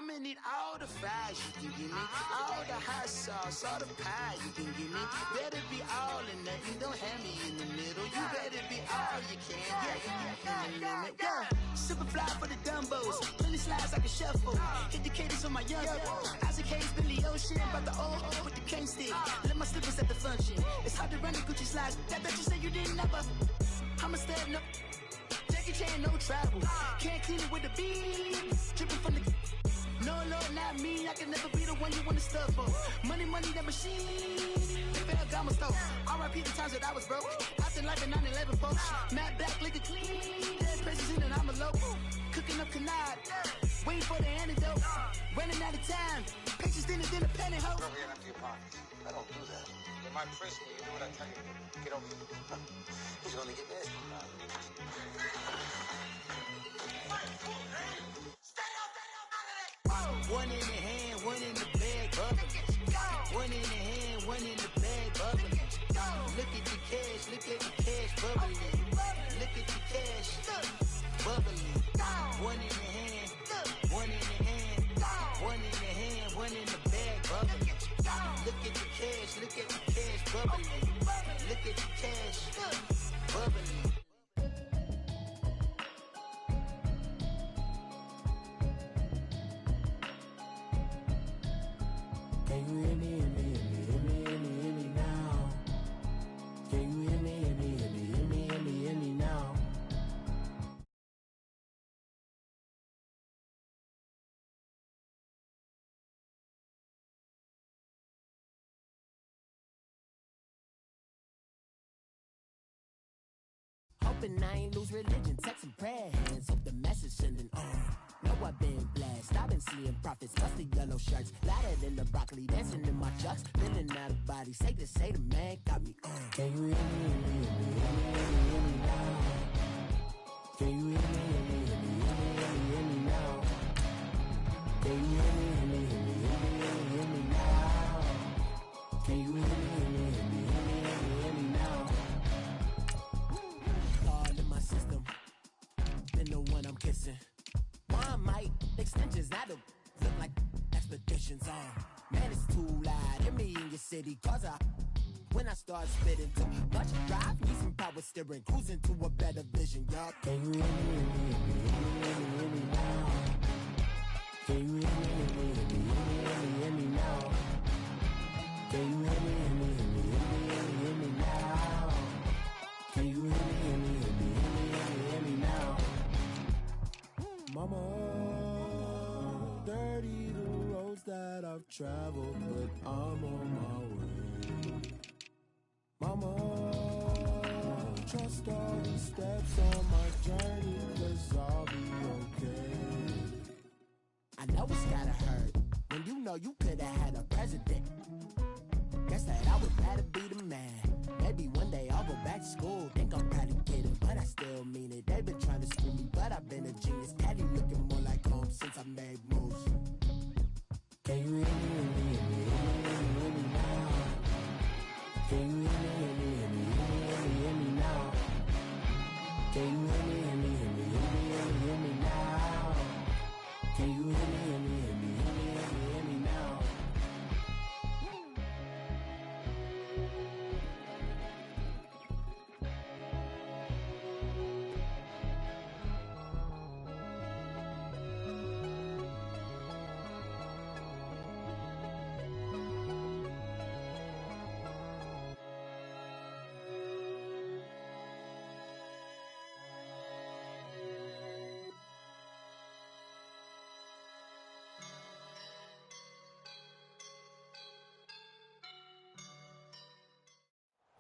I'ma need all the fries you can give me, all the hot sauce, all the pie you can give me. Better be all or nothing, don't have me in the middle. You better be all you can, yeah. Super fly for the Dumbos, plenty slides like a shuffle. Hit the cadence on my young Isaac Hayes, Billy Ocean, about the old with the cane stick. Let my slippers at the function. It's hard to run the Gucci slides. That you said you didn't never. I'm a stud, no. Jackie Chan, no travel. Can't clean it with the beat. Dripping from the. No, Lord, not me. I can never be the one you want to stuff for. Money, that machine. They fell down my stove. R.I.P. the times that I was broke. After life in 9/11, folks. Matte black, liquor clean. Dead presents in and I'm a local. Cooking up canard. Waiting for the antidote. Running out of time. Patience thinner than a penny hoe. Over here and empty your pockets. I don't do that. In my prison, you do what I tell you. Get over here. He's gonna get nasty. One in the hand, one in the bag, bubbling. One in the hand, one in the bag, bubbling. Look at the cash, bubbling. Look at the cash, bubbling. One in the hand, one in the hand, one in the hand, one in the bag, bubbling. Look at the cash, bubbling. Look at the cash, bubbling. Can you hear me, hear me, hear me, hear me, hear me, hear me now? Can you hear me, hear me, hear me, hear me, hear me, hear me now? Hoping I ain't lose religion, text and prayer hands, hope the message sending on. Know I've been blessed, I've been seeing prophets, musty yellow shirts, lighter than the broccoli, dancing in my chucks, feeling out of body, say the man got me on. Can you hear me, hear me, hear me, hear me, hear me now? Can you hear me, hear me, hear me, hear me, hear me now? Can you hear me, hear me, hear me, hear me, hear me now? Can you hear me, hear me, hear me, hear me, hear me now? Thought in my system, then the one I'm kissing. One mic, extensions that'll look like expeditions on. Man, it's too loud. Hear me in your city, cause when I start spitting too much drive, need some power steering, cruising to a better vision, y'all. Can you hear me, hear me, hear me, hear me now? Can you hear me, hear me, hear me, hear me now? Can you hear me, hear me, hear me, hear me now? Can you hear me, hear me, hear me, hear me now? Mama, dirty the roads that I've traveled, but I'm on my way. Mama, trust all the steps on my journey, 'cause I'll be okay. I know it's gotta hurt when you know you could've had a president. Guess that I would rather be the man. Maybe one day I'll go back to school. Think I'm proud of kidding, but I still mean it. They've been trying to screw me, but I've been a genius. Caddy looking more like home since I made moves. Can you hear me, hear me, hear me, hear me now? Can you hear me, hear me, hear me, hear me now? Can you hear me, hear me, hear me, hear me now? Can you hear me, hear me, hear me, hear me now?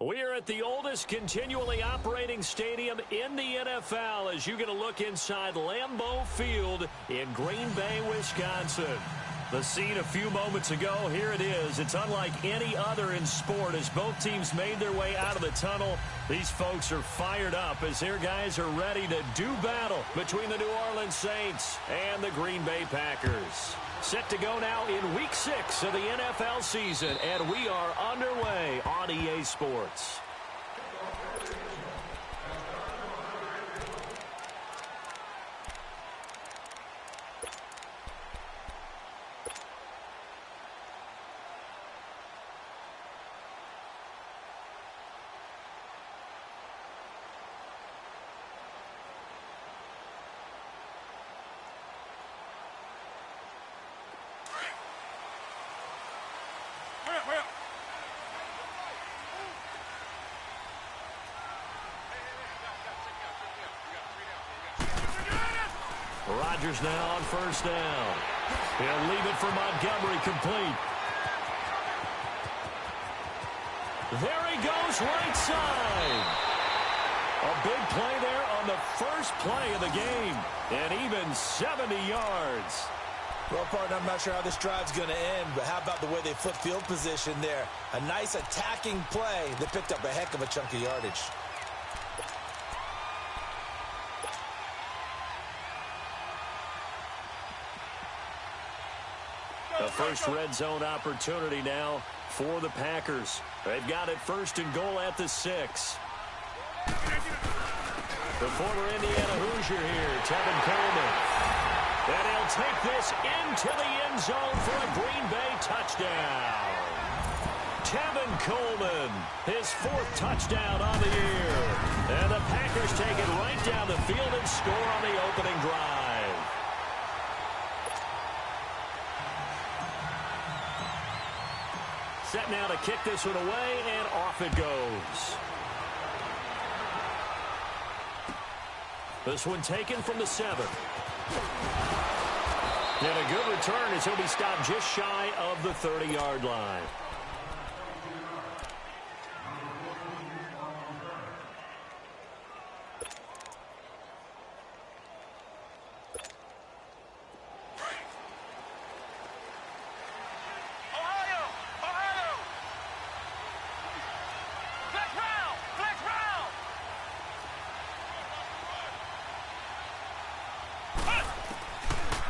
We're at the oldest continually operating stadium in the NFL as you get a look inside Lambeau Field in Green Bay, Wisconsin. The scene a few moments ago, here it is. It's unlike any other in sport as both teams made their way out of the tunnel. These folks are fired up as their guys are ready to do battle between the New Orleans Saints and the Green Bay Packers. Set to go now in Week 6 of the NFL season, and we are underway on EA Sports. Rodgers now on first down. He'll leave it for Montgomery, complete. There he goes, right side. A big play there on the first play of the game. And even 70 yards. Well, partner, I'm not sure how this drive's going to end, but how about the way they flip field position there? A nice attacking play that picked up a heck of a chunk of yardage. The first red zone opportunity now for the Packers. They've got it first and goal at the 6. The former Indiana Hoosier here, Tevin Coleman. And he'll take this into the end zone for a Green Bay touchdown. Tevin Coleman, his 4th touchdown on the year. And the Packers take it right down the field and score on the opening drive. Set now to kick this one away, and off it goes. This one taken from the 7. And a good return as he'll be stopped just shy of the 30-yard line.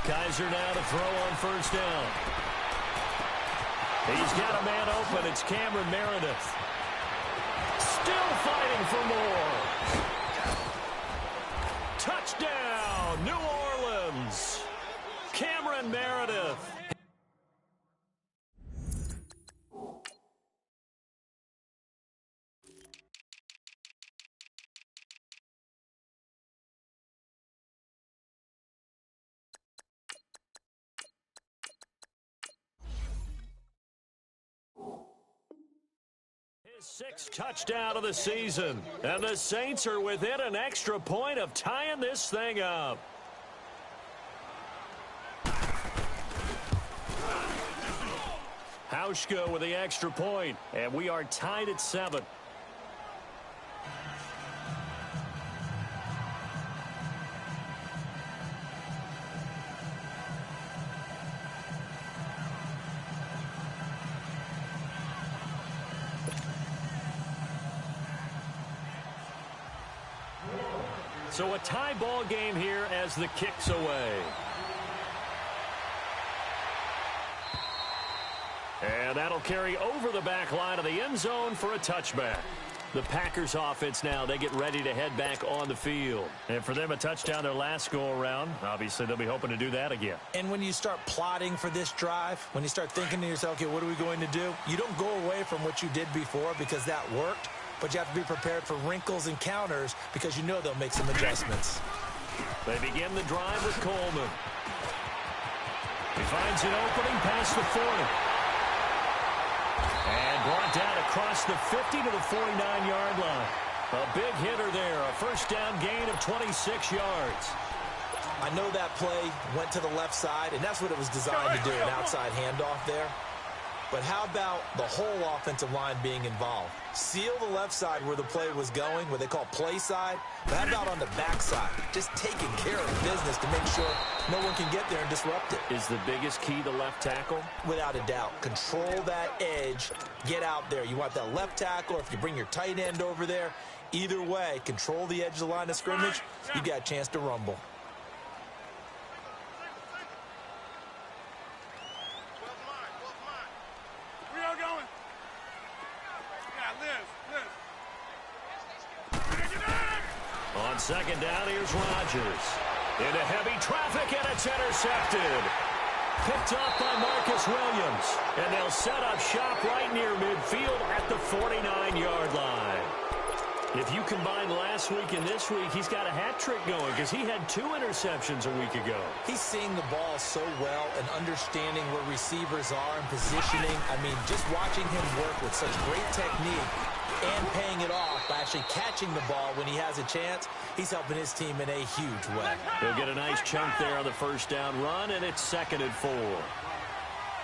Kaiser now to throw on first down. He's got a man open. It's Cameron Meredith. Still fighting for more. Touchdown, New Orleans. Cameron Meredith. Sixth touchdown of the season, and the Saints are within an extra point of tying this thing up. Hauschka with the extra point, and we are tied at 7. So a tie ball game here as the kick's away. And that'll carry over the back line of the end zone for a touchback. The Packers offense now, they get ready to head back on the field. And for them, a touchdown their last go-around. Obviously, they'll be hoping to do that again. And when you start plotting for this drive, when you start thinking to yourself, okay, what are we going to do? You don't go away from what you did before because that worked. But you have to be prepared for wrinkles and counters because you know they'll make some adjustments. They begin the drive with Coleman. He finds an opening past the 40. And brought down across the 50 to the 49-yard line. A big hitter there, a first down gain of 26 yards. I know that play went to the left side, and that's what it was designed to do, an outside handoff there. But how about the whole offensive line being involved? Seal the left side where the play was going, what they call play side. But how about on the back side? Just taking care of business to make sure no one can get there and disrupt it. Is the biggest key the left tackle? Without a doubt. Control that edge. Get out there. You want that left tackle, or if you bring your tight end over there, either way, control the edge of the line of scrimmage. You got a chance to rumble. On second down, here's Rodgers. Into heavy traffic, and it's intercepted. Picked up by Marcus Williams. And they'll set up shop right near midfield at the 49-yard line. If you combine last week and this week, he's got a hat trick going because he had 2 interceptions a week ago. He's seeing the ball so well and understanding where receivers are and positioning. I mean, just watching him work with such great technique, and paying it off by actually catching the ball when he has a chance. He's helping his team in a huge way. He'll get a nice chunk there on the first down run, and it's 2nd and 4.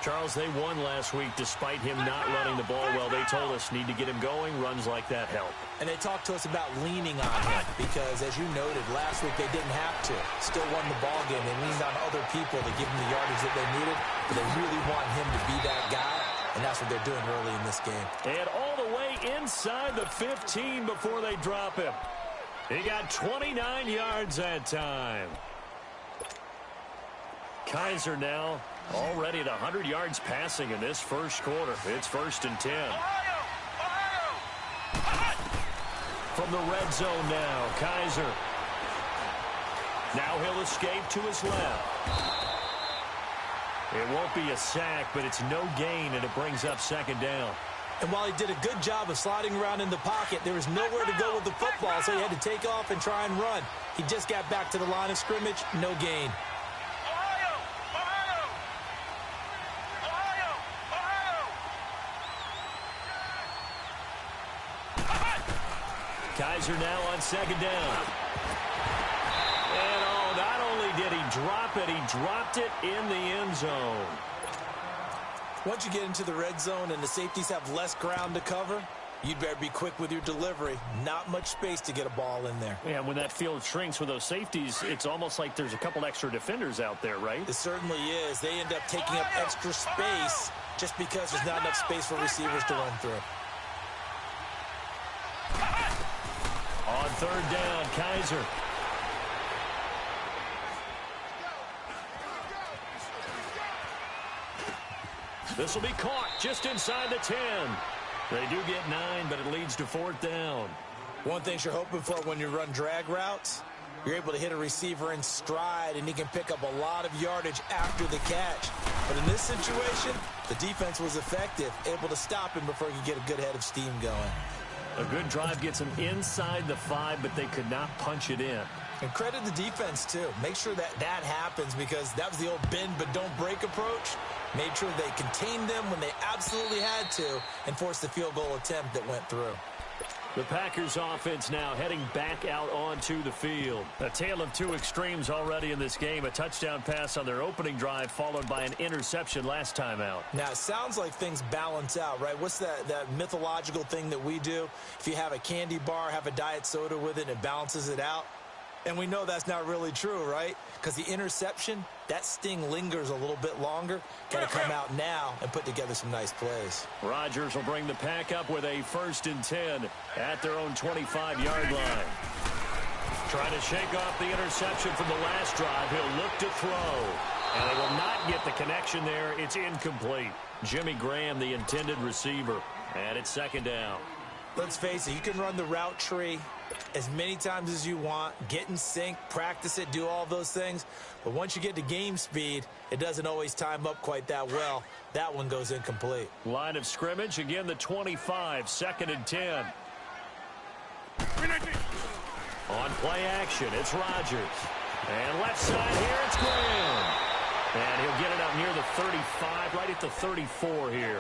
Charles, they won last week despite him not running the ball well. They told us need to get him going. Runs like that help. And they talked to us about leaning on him because, as you noted, last week they didn't have to. Still won the ball game. They leaned on other people to give them the yardage that they needed. But they really want him to be that guy, and that's what they're doing early in this game. And all the way inside the 15 before they drop him. He got 29 yards that time. Kaiser now already at 100 yards passing in this first quarter. It's 1st and 10. From the red zone now, Kaiser. Now he'll escape to his left. It won't be a sack, but it's no gain, and it brings up 2nd down. And while he did a good job of sliding around in the pocket, there was nowhere to go with the football, so he had to take off and try and run. He just got back to the line of scrimmage, no gain. Kaiser now on 2nd down. And not only did he drop it, he dropped it in the end zone. Once you get into the red zone and the safeties have less ground to cover, you'd better be quick with your delivery. Not much space to get a ball in there. Yeah, when that field shrinks with those safeties, it's almost like there's a couple extra defenders out there, right? It certainly is. They end up taking up extra space just because there's not enough space for receivers to run through. On 3rd down, Kaiser. This will be caught just inside the 10. They do get 9, but it leads to 4th down. One thing you're hoping for when you run drag routes, you're able to hit a receiver in stride, and he can pick up a lot of yardage after the catch. But in this situation, the defense was effective, able to stop him before he could get a good head of steam going. A good drive gets them inside the 5, but they could not punch it in. And credit the defense, too. Make sure that happens because that was the old bend but don't break approach. Made sure they contained them when they absolutely had to and forced the field goal attempt that went through. The Packers offense now heading back out onto the field. A tale of two extremes already in this game. A touchdown pass on their opening drive followed by an interception last time out. Now, it sounds like things balance out, right? What's that mythological thing that we do? If you have a candy bar, have a diet soda with it, and it balances it out. And we know that's not really true, right? Because the interception, that sting lingers a little bit longer. Got to come out now and put together some nice plays. Rodgers will bring the pack up with a 1st and 10 at their own 25-yard line. Trying to shake off the interception from the last drive. He'll look to throw. And they will not get the connection there. It's incomplete. Jimmy Graham, the intended receiver. And it's 2nd down. Let's face it, you can run the route tree as many times as you want, get in sync, practice it, do all those things. But once you get to game speed, it doesn't always time up quite that well. That one goes incomplete. Line of scrimmage, again the 25, 2nd and 10. On play action, it's Rodgers. And left side here, it's Graham. And he'll get it up near the 35, right at the 34 here.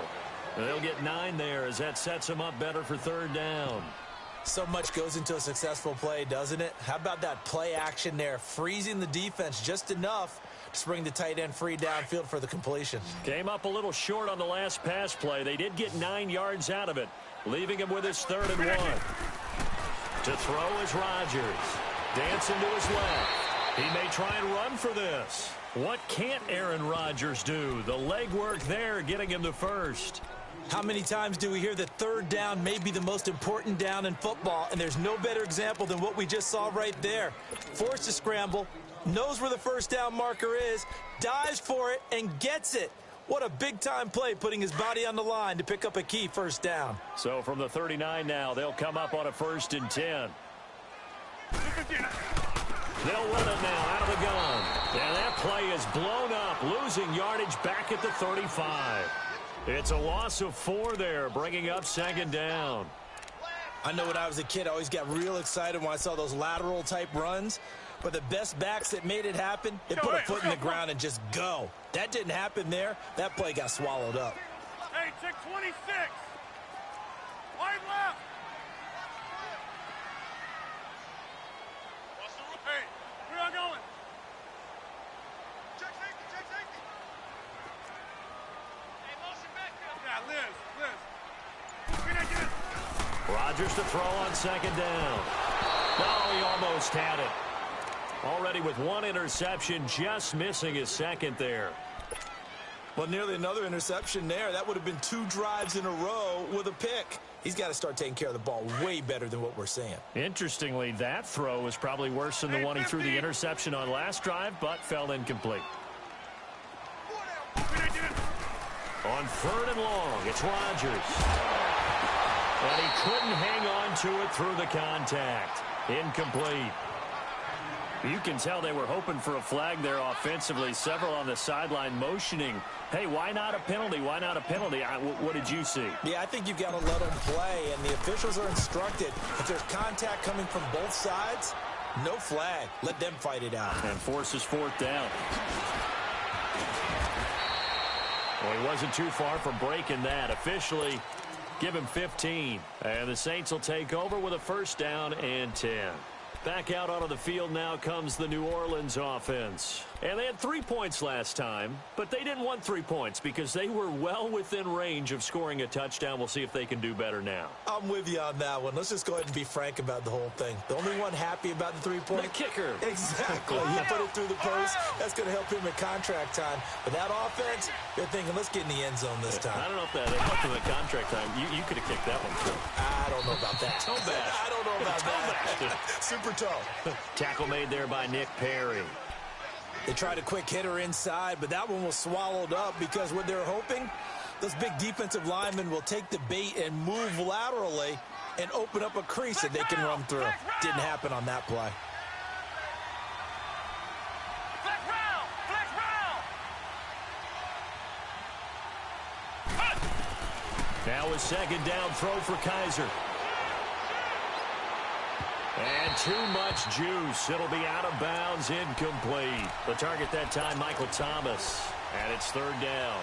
And they'll get 9 there as that sets him up better for 3rd down. So much goes into a successful play, doesn't it? How about that play action there, freezing the defense just enough to bring the tight end free downfield for the completion. Came up a little short on the last pass play. They did get 9 yards out of it, leaving him with his 3rd and 1. To throw is Rodgers. Dancing to his left. He may try and run for this. What can't Aaron Rodgers do? The legwork there getting him the 1st. How many times do we hear that 3rd down may be the most important down in football, and there's no better example than what we just saw right there. Forced to scramble, knows where the 1st down marker is, dives for it, and gets it. What a big-time play, putting his body on the line to pick up a key 1st down. So from the 39 now, they'll come up on a 1st and 10. They'll run it now out of the gun. And that play is blown up, losing yardage back at the 35. It's a loss of 4 there, bringing up 2nd down. I know when I was a kid, I always got real excited when I saw those lateral-type runs. But the best backs that made it happen, they put a foot in the ground and just go. That didn't happen there. That play got swallowed up. Hey, check 26. Wide left. Rodgers to throw on second down. No, he almost had it. Already with one interception, just missing his second there. Well, nearly another interception there. That would have been 2 drives in a row with a pick. He's got to start taking care of the ball way better than what we're seeing. Interestingly, that throw was probably worse than the one he threw the interception on last drive, but fell incomplete. On 3rd and long, it's Rodgers. And he couldn't hang on to it through the contact. Incomplete. You can tell they were hoping for a flag there offensively. Several on the sideline motioning, hey, why not a penalty? Why not a penalty? What did you see? Yeah, I think you've got to let them play, and the officials are instructed. If there's contact coming from both sides, no flag. Let them fight it out. And forces 4th down. Well, he wasn't too far from breaking that. Officially, give him 15. And the Saints will take over with a 1st down and 10. Back out onto the field now comes the New Orleans offense. And they had 3 points last time, but they didn't want 3 points because they were well within range of scoring a touchdown. We'll see if they can do better now. I'm with you on that one. Let's just go ahead and be frank about the whole thing. The only one happy about the 3-point? The kicker. Exactly. He put it through the post. That's going to help him at contract time. But that offense, they're thinking, let's get in the end zone this time. I don't know if that helped him at contract time. You could have kicked that one through. I don't know about that. Toe bash. I don't know about that. Super toe. Tackle made there by Nick Perry. They tried a quick hitter inside, but that one was swallowed up because what they're hoping, those big defensive linemen will take the bait and move laterally and open up a crease that they can run through. Didn't happen on that play. Now a 2nd down throw for Kaiser. And too much juice. It'll be out of bounds, incomplete. The target that time, Michael Thomas. And it's 3rd down.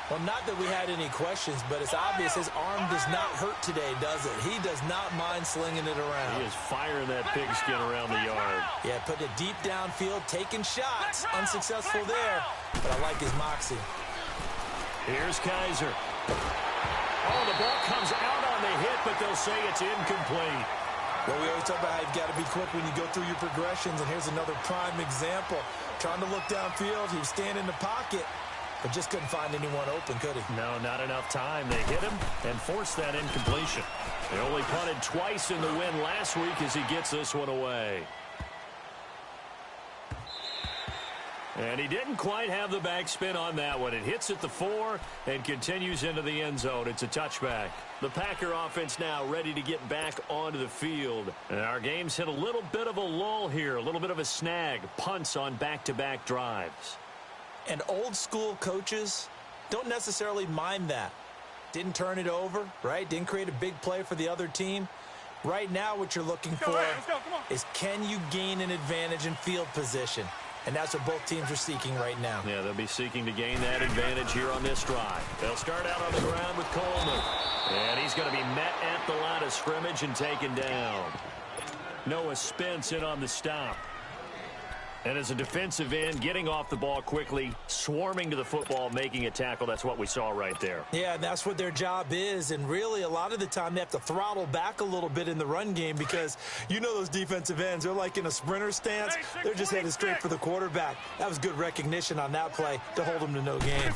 Well, not that we had any questions, but it's obvious his arm does not hurt today, does it? He does not mind slinging it around. He is firing that pigskin around the yard. Yeah, putting it deep downfield, taking shots. Unsuccessful there, but I like his moxie. Here's Kaiser. Oh, the ball comes out on the hit, but they'll say it's incomplete. Well, we always talk about how you've got to be quick when you go through your progressions, and here's another prime example. Trying to look downfield, he was standing in the pocket, but just couldn't find anyone open, could he? No, not enough time. They hit him and forced that incompletion. They only punted twice in the win last week as he gets this one away. And he didn't quite have the backspin on that one. It hits at the 4 and continues into the end zone. It's a touchback. The Packer offense now ready to get back onto the field. And our game's hit a little bit of a lull here, a little bit of a snag. Punts on back-to-back drives. And old school coaches don't necessarily mind that. Didn't turn it over, right? Didn't create a big play for the other team. Right now what you're looking for is can you gain an advantage in field position? And that's what both teams are seeking right now. Yeah, they'll be seeking to gain that advantage here on this drive. They'll start out on the ground with Coleman. And he's going to be met at the line of scrimmage and taken down. Noah Spence in on the stop. And as a defensive end, getting off the ball quickly, swarming to the football, making a tackle, that's what we saw right there. Yeah, and that's what their job is. And really, a lot of the time, they have to throttle back a little bit in the run game because you know those defensive ends, they're like in a sprinter stance. They're just headed straight for the quarterback. That was good recognition on that play to hold them to no gain.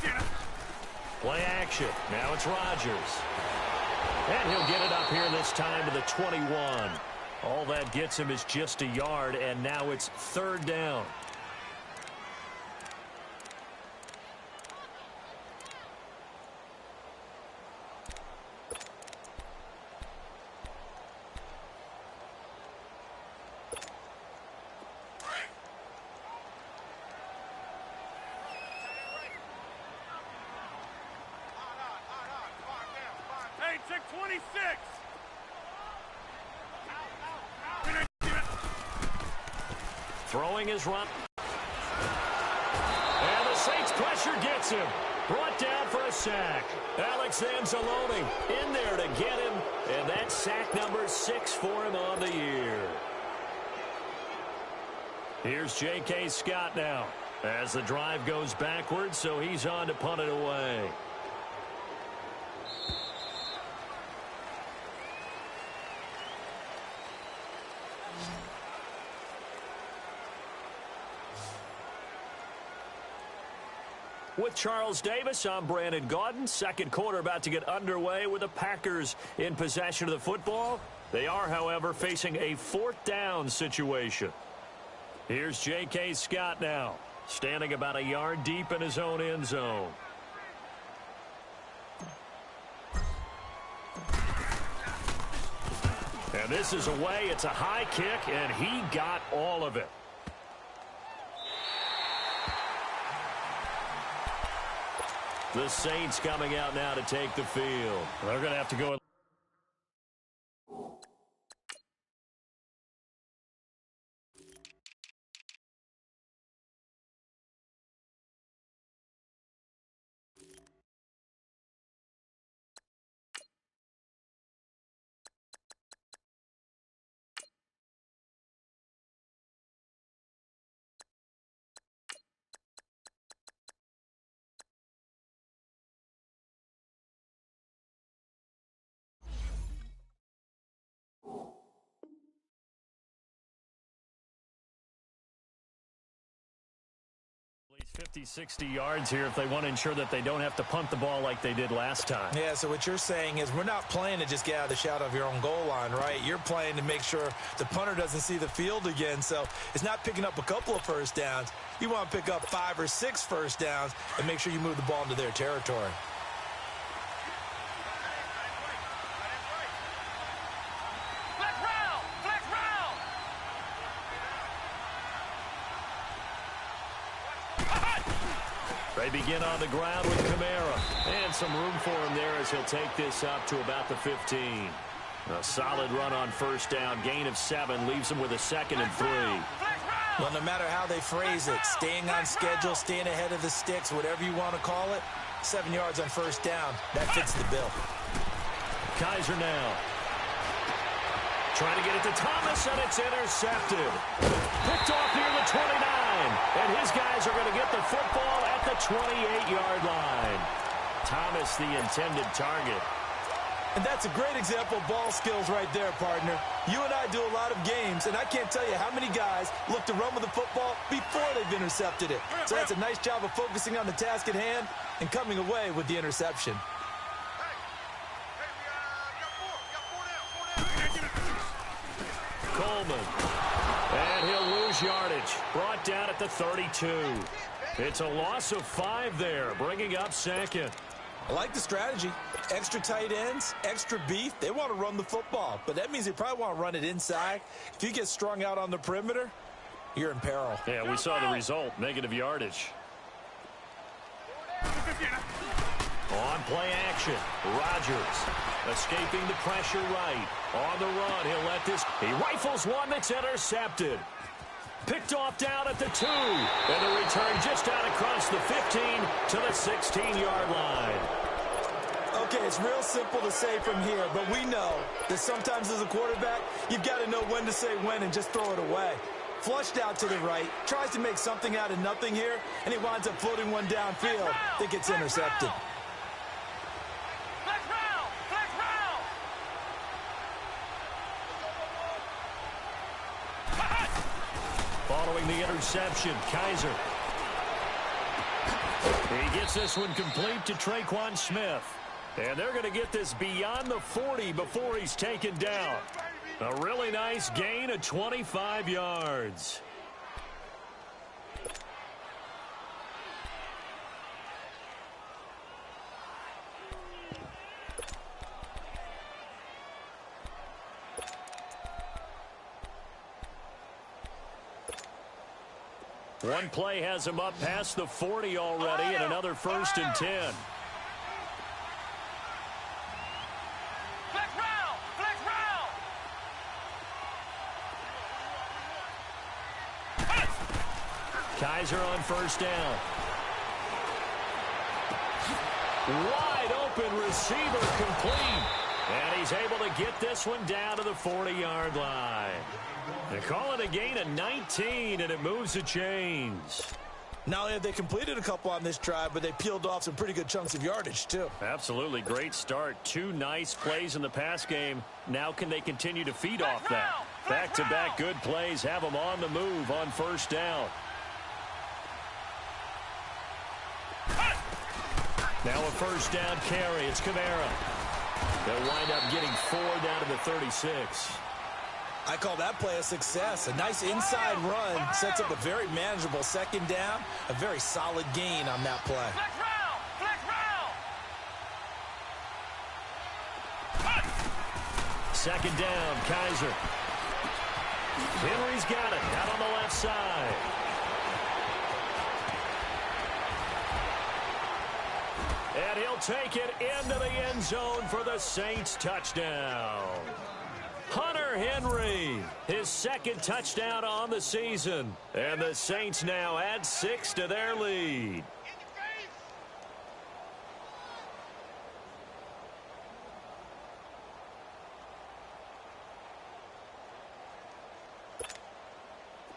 Play action. Now it's Rodgers. And he'll get it up here this time to the 21. All that gets him is just a yard, and now it's 3rd down. Hey, check 26. Throwing his run. And the Saints pressure gets him. Brought down for a sack. Alex Anzalone in there to get him. And that's sack number 6 for him on the year. Here's J.K. Scott now as the drive goes backwards, so he's on to punt it away. With Charles Davis, I'm Brandon Gaudin. Second quarter about to get underway with the Packers in possession of the football. They are, however, facing a fourth down situation. Here's J.K. Scott now, standing about a yard deep in his own end zone. And this is away. It's a high kick, and he got all of it. The Saints coming out now to take the field. They're going to have to go. At least 50, 60 yards here if they want to ensure that they don't have to punt the ball like they did last time. Yeah, so what you're saying is we're not playing to just get out of the shadow of your own goal line, right? You're playing to make sure the punter doesn't see the field again. So it's not picking up a couple of first downs. You want to pick up 5 or 6 first downs and make sure you move the ball into their territory. They begin on the ground with Kamara. And some room for him there as he'll take this up to about the 15. A solid run on first down. Gain of 7 leaves him with a 2nd and 3. Well, no matter how they phrase it, staying on schedule, staying ahead of the sticks, whatever you want to call it, 7 yards on first down, that fits the bill. Kaiser now. Trying to get it to Thomas, and it's intercepted. Picked off near the 29. And his guys are going to get the football at the 28-yard line. Thomas, the intended target. And that's a great example of ball skills right there, partner. You and I do a lot of games, and I can't tell you how many guys look to run with the football before they've intercepted it. So that's a nice job of focusing on the task at hand and coming away with the interception. Coleman. And he'll lose yardage. Brought down at the 32. It's a loss of 5 there, bringing up 2nd. I like the strategy. Extra tight ends, extra beef. They want to run the football, but that means they probably want to run it inside. If you get strung out on the perimeter, you're in peril. Yeah, we saw the result, negative yardage. On play action, Rodgers escaping the pressure right. On the run, he'll let this. He rifles one that's intercepted. Picked off down at the 2. And the return just out across the 15 to the 16-yard line. Okay, it's real simple to say from here, but we know that sometimes as a quarterback, you've got to know when to say when and just throw it away. Flushed out to the right, tries to make something out of nothing here, and he winds up floating one downfield that gets intercepted. Following the interception, Kaiser. He gets this one complete to Traquan Smith. And they're going to get this beyond the 40 before he's taken down. A really nice gain of 25 yards. One play has him up past the 40 already, and another 1st and 10. Kaiser on first down. Wide open receiver complete. And he's able to get this one down to the 40-yard line. They call it a gain of 19, and it moves the chains. Not only have they completed a couple on this drive, but they peeled off some pretty good chunks of yardage, too. Absolutely. Great start. 2 nice plays in the pass game. Now can they continue to feed off that? Back-to-back good plays have them on the move on first down. Now a first down carry. It's Kamara. They'll wind up getting 4 down to the 36. I call that play a success. A nice inside run sets up a very manageable second down. A very solid gain on that play. Second down, Kaiser. Henry's got it out on the left side. And he'll take it into the end zone for the Saints touchdown. Hunter Henry, his second touchdown on the season. And the Saints now add 6 to their lead.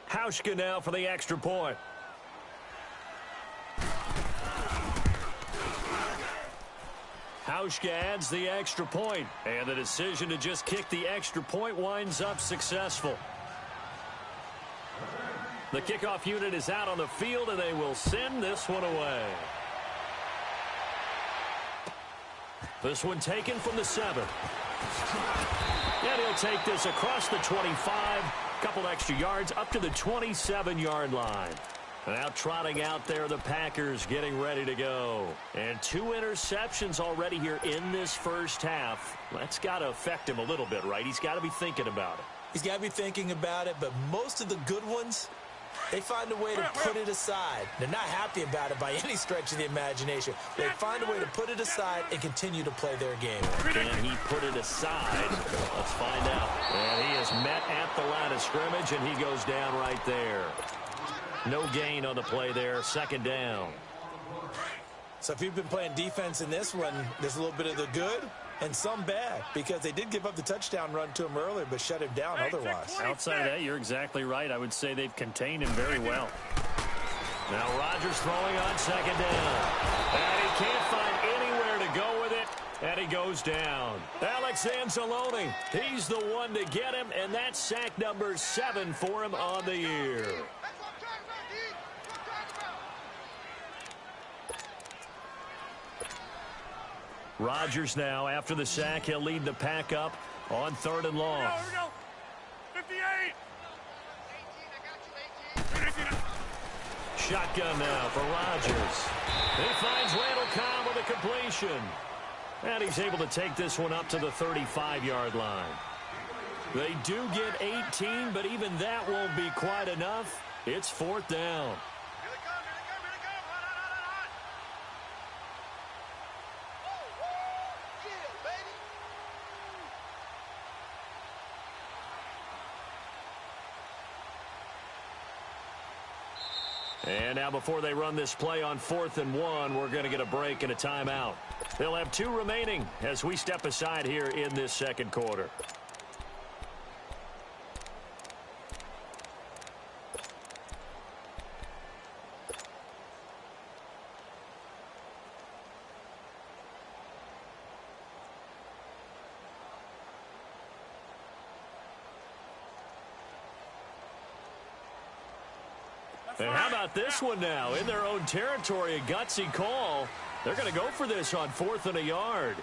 Hauschka now for the extra point. Hauschka adds the extra point, and the decision to just kick the extra point winds up successful. The kickoff unit is out on the field, and they will send this one away. This one taken from the 7. And he'll take this across the 25, couple extra yards up to the 27-yard line. Now trotting out there, the Packers getting ready to go. And 2 interceptions already here in this first half. That's got to affect him a little bit, right? He's got to be thinking about it. He's got to be thinking about it, but most of the good ones, they find a way to put it aside. They're not happy about it by any stretch of the imagination. They find a way to put it aside and continue to play their game. Can he put it aside? Let's find out. And he is met at the line of scrimmage, and he goes down right there. No gain on the play there. Second down. So if you've been playing defense in this one, there's a little bit of the good and some bad, because they did give up the touchdown run to him earlier but shut him down otherwise. Outside of that, you're exactly right. I would say they've contained him very well. Now Rodgers throwing on second down. And he can't find anywhere to go with it. And he goes down. Alex Anzalone, he's the one to get him, and that's sack number 7 for him on the year. Rodgers now, after the sack, he'll lead the pack up on 3rd and long. Here we go. 58. Shotgun now for Rodgers. He finds Randall Cobb with a completion. And he's able to take this one up to the 35-yard line. They do get 18, but even that won't be quite enough. It's 4th down. And now before they run this play on 4th and 1, we're going to get a break and a timeout. They'll have 2 remaining as we step aside here in this second quarter. And how about this one now? In their own territory, a gutsy call. They're going to go for this on 4th and a yard.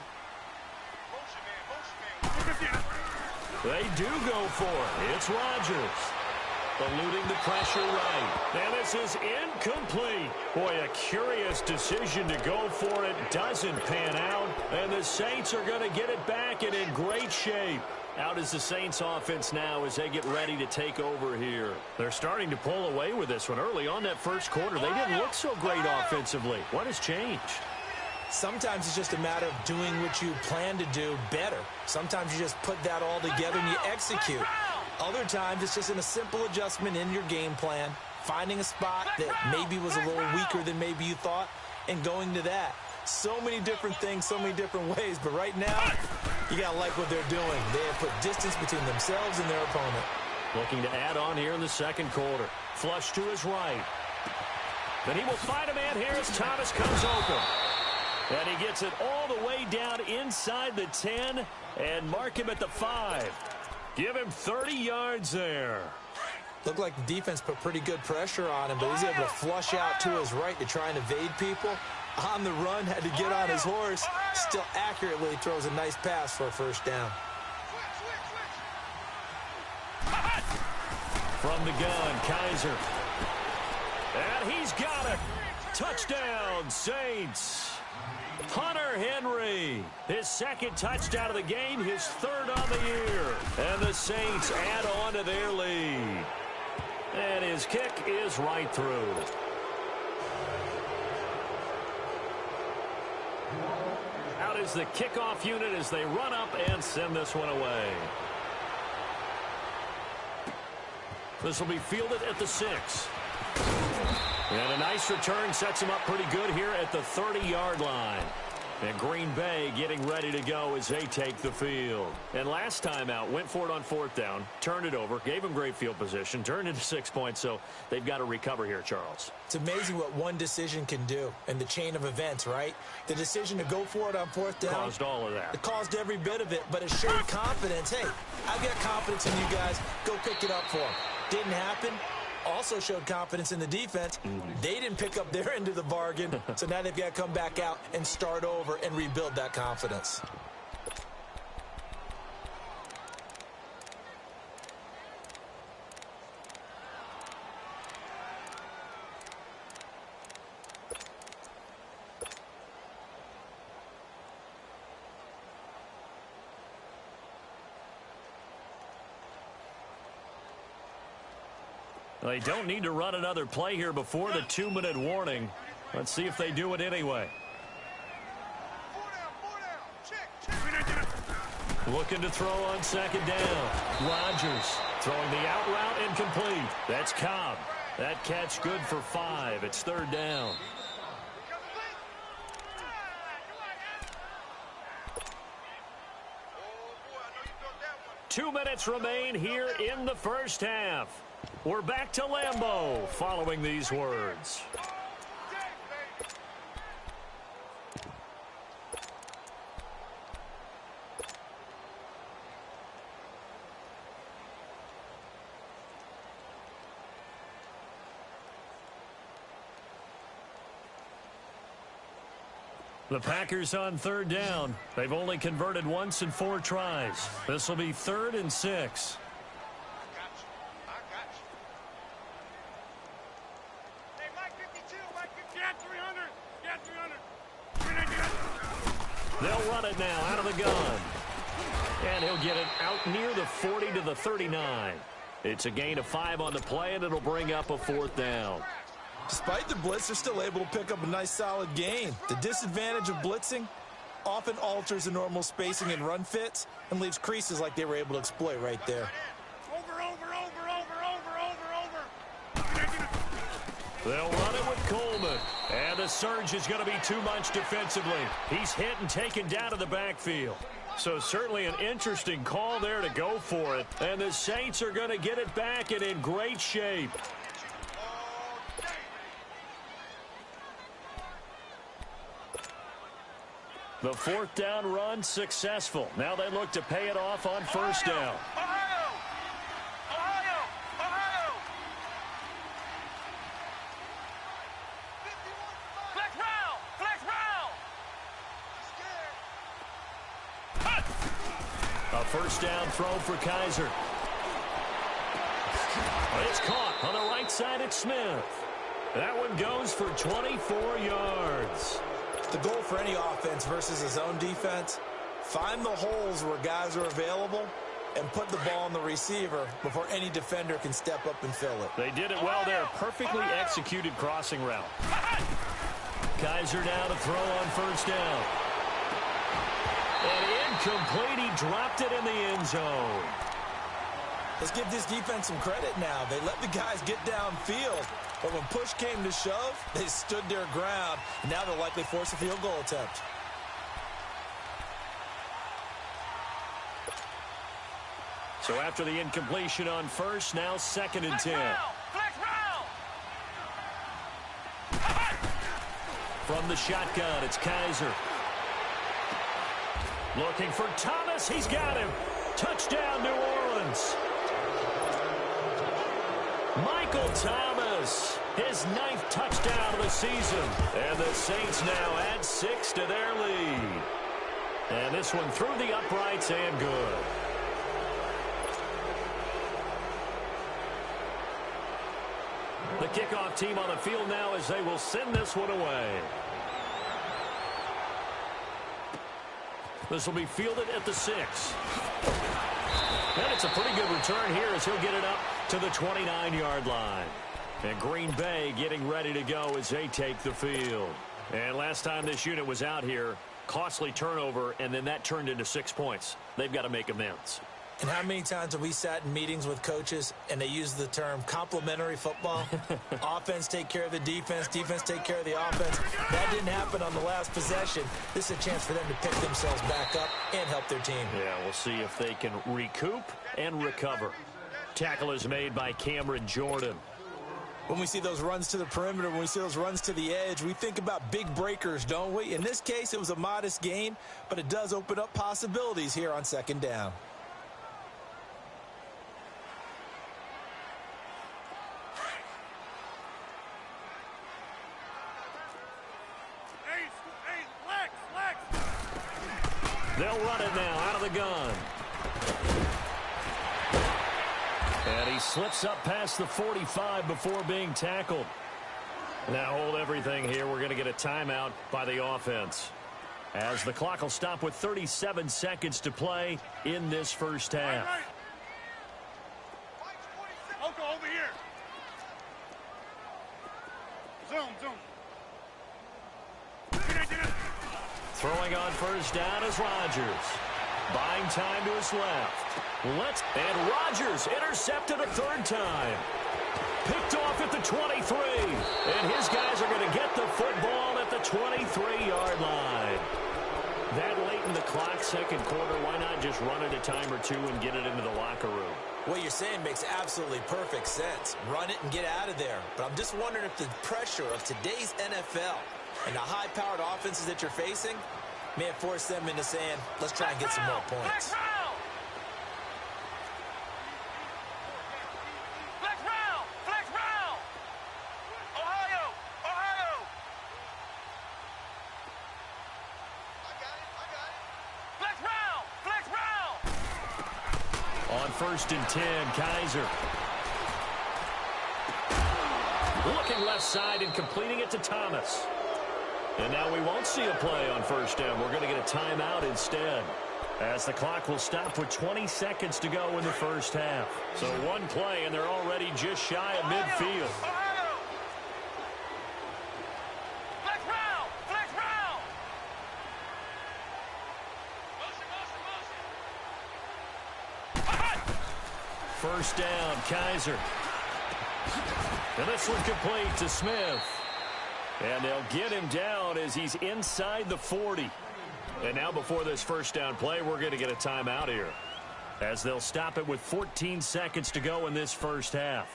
They do go for it. It's Rodgers. Eluding the pressure right. And this is incomplete. Boy, a curious decision to go for it. Doesn't pan out. And the Saints are going to get it back and in great shape. Out is the Saints offense now as they get ready to take over here. They're starting to pull away with this one. Early on that first quarter, they didn't look so great offensively. What has changed? Sometimes it's just a matter of doing what you plan to do better. Sometimes you just put that all together and you execute. Other times it's just in a simple adjustment in your game plan, finding a spot that maybe was a little weaker than maybe you thought, and going to that. So many different things, so many different ways, but right now, you got to like what they're doing. They have put distance between themselves and their opponent. Looking to add on here in the second quarter. Flush to his right. Then he will find a man here as Thomas comes open. And he gets it all the way down inside the 10 and mark him at the 5. Give him 30 yards there. Looked like the defense put pretty good pressure on him, but he's able to flush out to his right to try and evade people. On the run, had to get on his horse. Still accurately throws a nice pass for a first down. From the gun, Kaiser. And he's got it. Touchdown, Saints. Hunter Henry, his second touchdown of the game, his third on the year. And the Saints add on to their lead. And his kick is right through. Out is the kickoff unit as they run up and send this one away. This will be fielded at the 6. And a nice return sets him up pretty good here at the 30-yard line. And Green Bay getting ready to go as they take the field. And last time out, went for it on 4th down, turned it over, gave them great field position, turned it to 6 points, so they've got to recover here, Charles. It's amazing what one decision can do in the chain of events, right? The decision to go for it on 4th down. Caused all of that. It caused every bit of it, but it showed confidence. Hey, I've got confidence in you guys. Go pick it up for them. Didn't happen. Also showed confidence in the defense. They didn't pick up their end of the bargain, so now they've got to come back out and start over and rebuild that confidence. They don't need to run another play here before the 2-minute warning. Let's see if they do it anyway. Looking to throw on 2nd down. Rodgers throwing the out route incomplete. That's Cobb. That catch good for 5. It's 3rd down. Two minutes remain here in the first half. We're back to Lambeau following these words. The Packers on 3rd down. They've only converted once in 4 tries. This will be 3rd and 6. They'll run it now out of the gun. And he'll get it out near the 40 to the 39. It's a gain of 5 on the play, and it'll bring up a 4th down. Despite the blitz, they're still able to pick up a nice solid gain. The disadvantage of blitzing often alters the normal spacing and run fits and leaves creases like they were able to exploit right there. They'll run it with Coleman. And the surge is going to be too much defensively. He's hit and taken down to the backfield. So certainly an interesting call there to go for it. And the Saints are going to get it back and in great shape. The 4th down run successful. Now they look to pay it off on 1st down. A 1st down throw for Kaiser. It's caught on the right side at Smith. That one goes for 24 yards. The goal for any offense versus his own defense, find the holes where guys are available and put the ball on the receiver before any defender can step up and fill it. They did it well there. Perfectly executed crossing route. Kaiser now to throw on 1st down. And incomplete. He dropped it in the end zone. Let's give this defense some credit now. They let the guys get downfield. But when push came to shove, they stood their ground. And now they'll likely force a field goal attempt. So after the incompletion on 1st, now 2nd and 10. From the shotgun, it's Kaiser. Looking for Thomas. He's got him. Touchdown, New Orleans. Michael Thomas, his 9th touchdown of the season. And the Saints now add 6 to their lead. And this one through the uprights and good. The kickoff team on the field now as they will send this one away. This will be fielded at the 6. And it's a pretty good return here as he'll get it up to the 29-yard line. And Green Bay getting ready to go as they take the field. And last time this unit was out here, costly turnover, and then that turned into 6 points. They've got to make amends. And how many times have we sat in meetings with coaches and they use the term complementary football? Offense take care of the defense, defense take care of the offense. That didn't happen on the last possession. This is a chance for them to pick themselves back up and help their team. Yeah, we'll see if they can recoup and recover. Tackle is made by Cameron Jordan. When we see those runs to the perimeter, when we see those runs to the edge, we think about big breakers, don't we? In this case, it was a modest gain, but it does open up possibilities here on 2nd down. They'll run it now out of the gun. And he slips up past the 45 before being tackled. Now hold everything here. We're going to get a timeout by the offense, as the clock will stop with 37 seconds to play in this first half. I'll go over here. Zoom. Throwing on first down is Rodgers. Buying time to his left. And Rodgers intercepted a 3rd time. Picked off at the 23. And his guys are going to get the football at the 23-yard line. That late in the clock, 2nd quarter, why not just run it a time or two and get it into the locker room? What you're saying makes absolutely perfect sense. Run it and get out of there. But I'm just wondering if the pressure of today's NFL and the high-powered offenses that you're facing may have forced them into saying, let's try and get some more points. Flex round. Ohio. Flex round. On 1st and 10, Kaiser. Looking left side and completing it to Thomas. And now we won't see a play on 1st down. We're going to get a timeout instead, as the clock will stop with 20 seconds to go in the first half. So one play, and they're already just shy of midfield. Flex round. Motion. 1st down, Kaiser. And this one complete to Smith. And they'll get him down as he's inside the 40. And now before this 1st down play, we're going to get a timeout here, as they'll stop it with 14 seconds to go in this first half.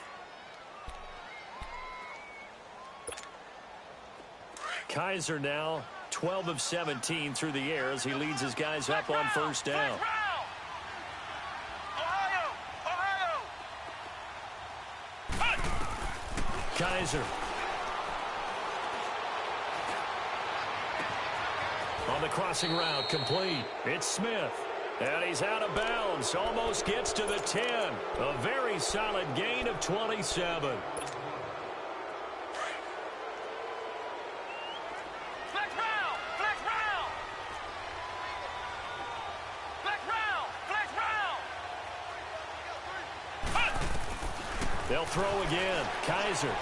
Kaiser now 12 of 17 through the air as he leads his guys up on 1st down. Kaiser. On the crossing route, complete. It's Smith. And he's out of bounds. Almost gets to the 10. A very solid gain of 27. They'll throw again. Kaiser.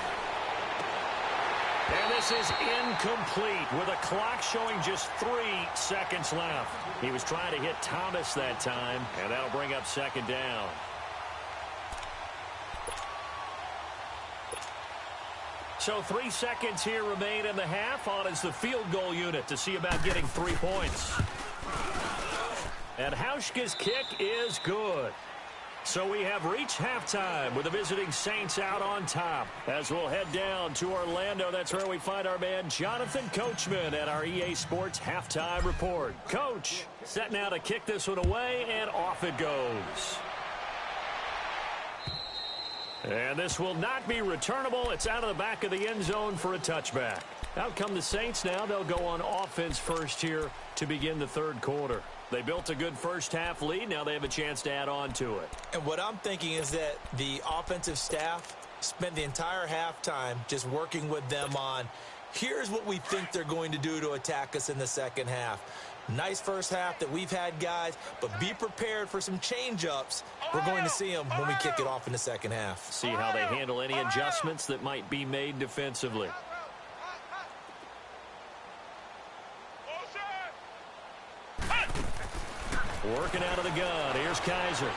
And this is incomplete with a clock showing just 3 seconds left. He was trying to hit Thomas that time, and that'll bring up 2nd down. So 3 seconds here remain in the half. On is the field goal unit to see about getting 3 points. And Hauschka's kick is good. So we have reached halftime with the visiting Saints out on top. As we'll head down to Orlando, that's where we find our man Jonathan Coachman at our EA Sports Halftime Report. Coach, set now to kick this one away, and off it goes. And this will not be returnable. It's out of the back of the end zone for a touchback. Out come the Saints now. They'll go on offense first here to begin the third quarter. They built a good first-half lead. Now they have a chance to add on to it. And what I'm thinking is that the offensive staff spent the entire halftime just working with them on, here's what we think they're going to do to attack us in the second half. Nice first half that we've had, guys, but be prepared for some change-ups. We're going to see them when we kick it off in the second half. See how they handle any adjustments that might be made defensively. Working out of the gun. Here's Kaiser.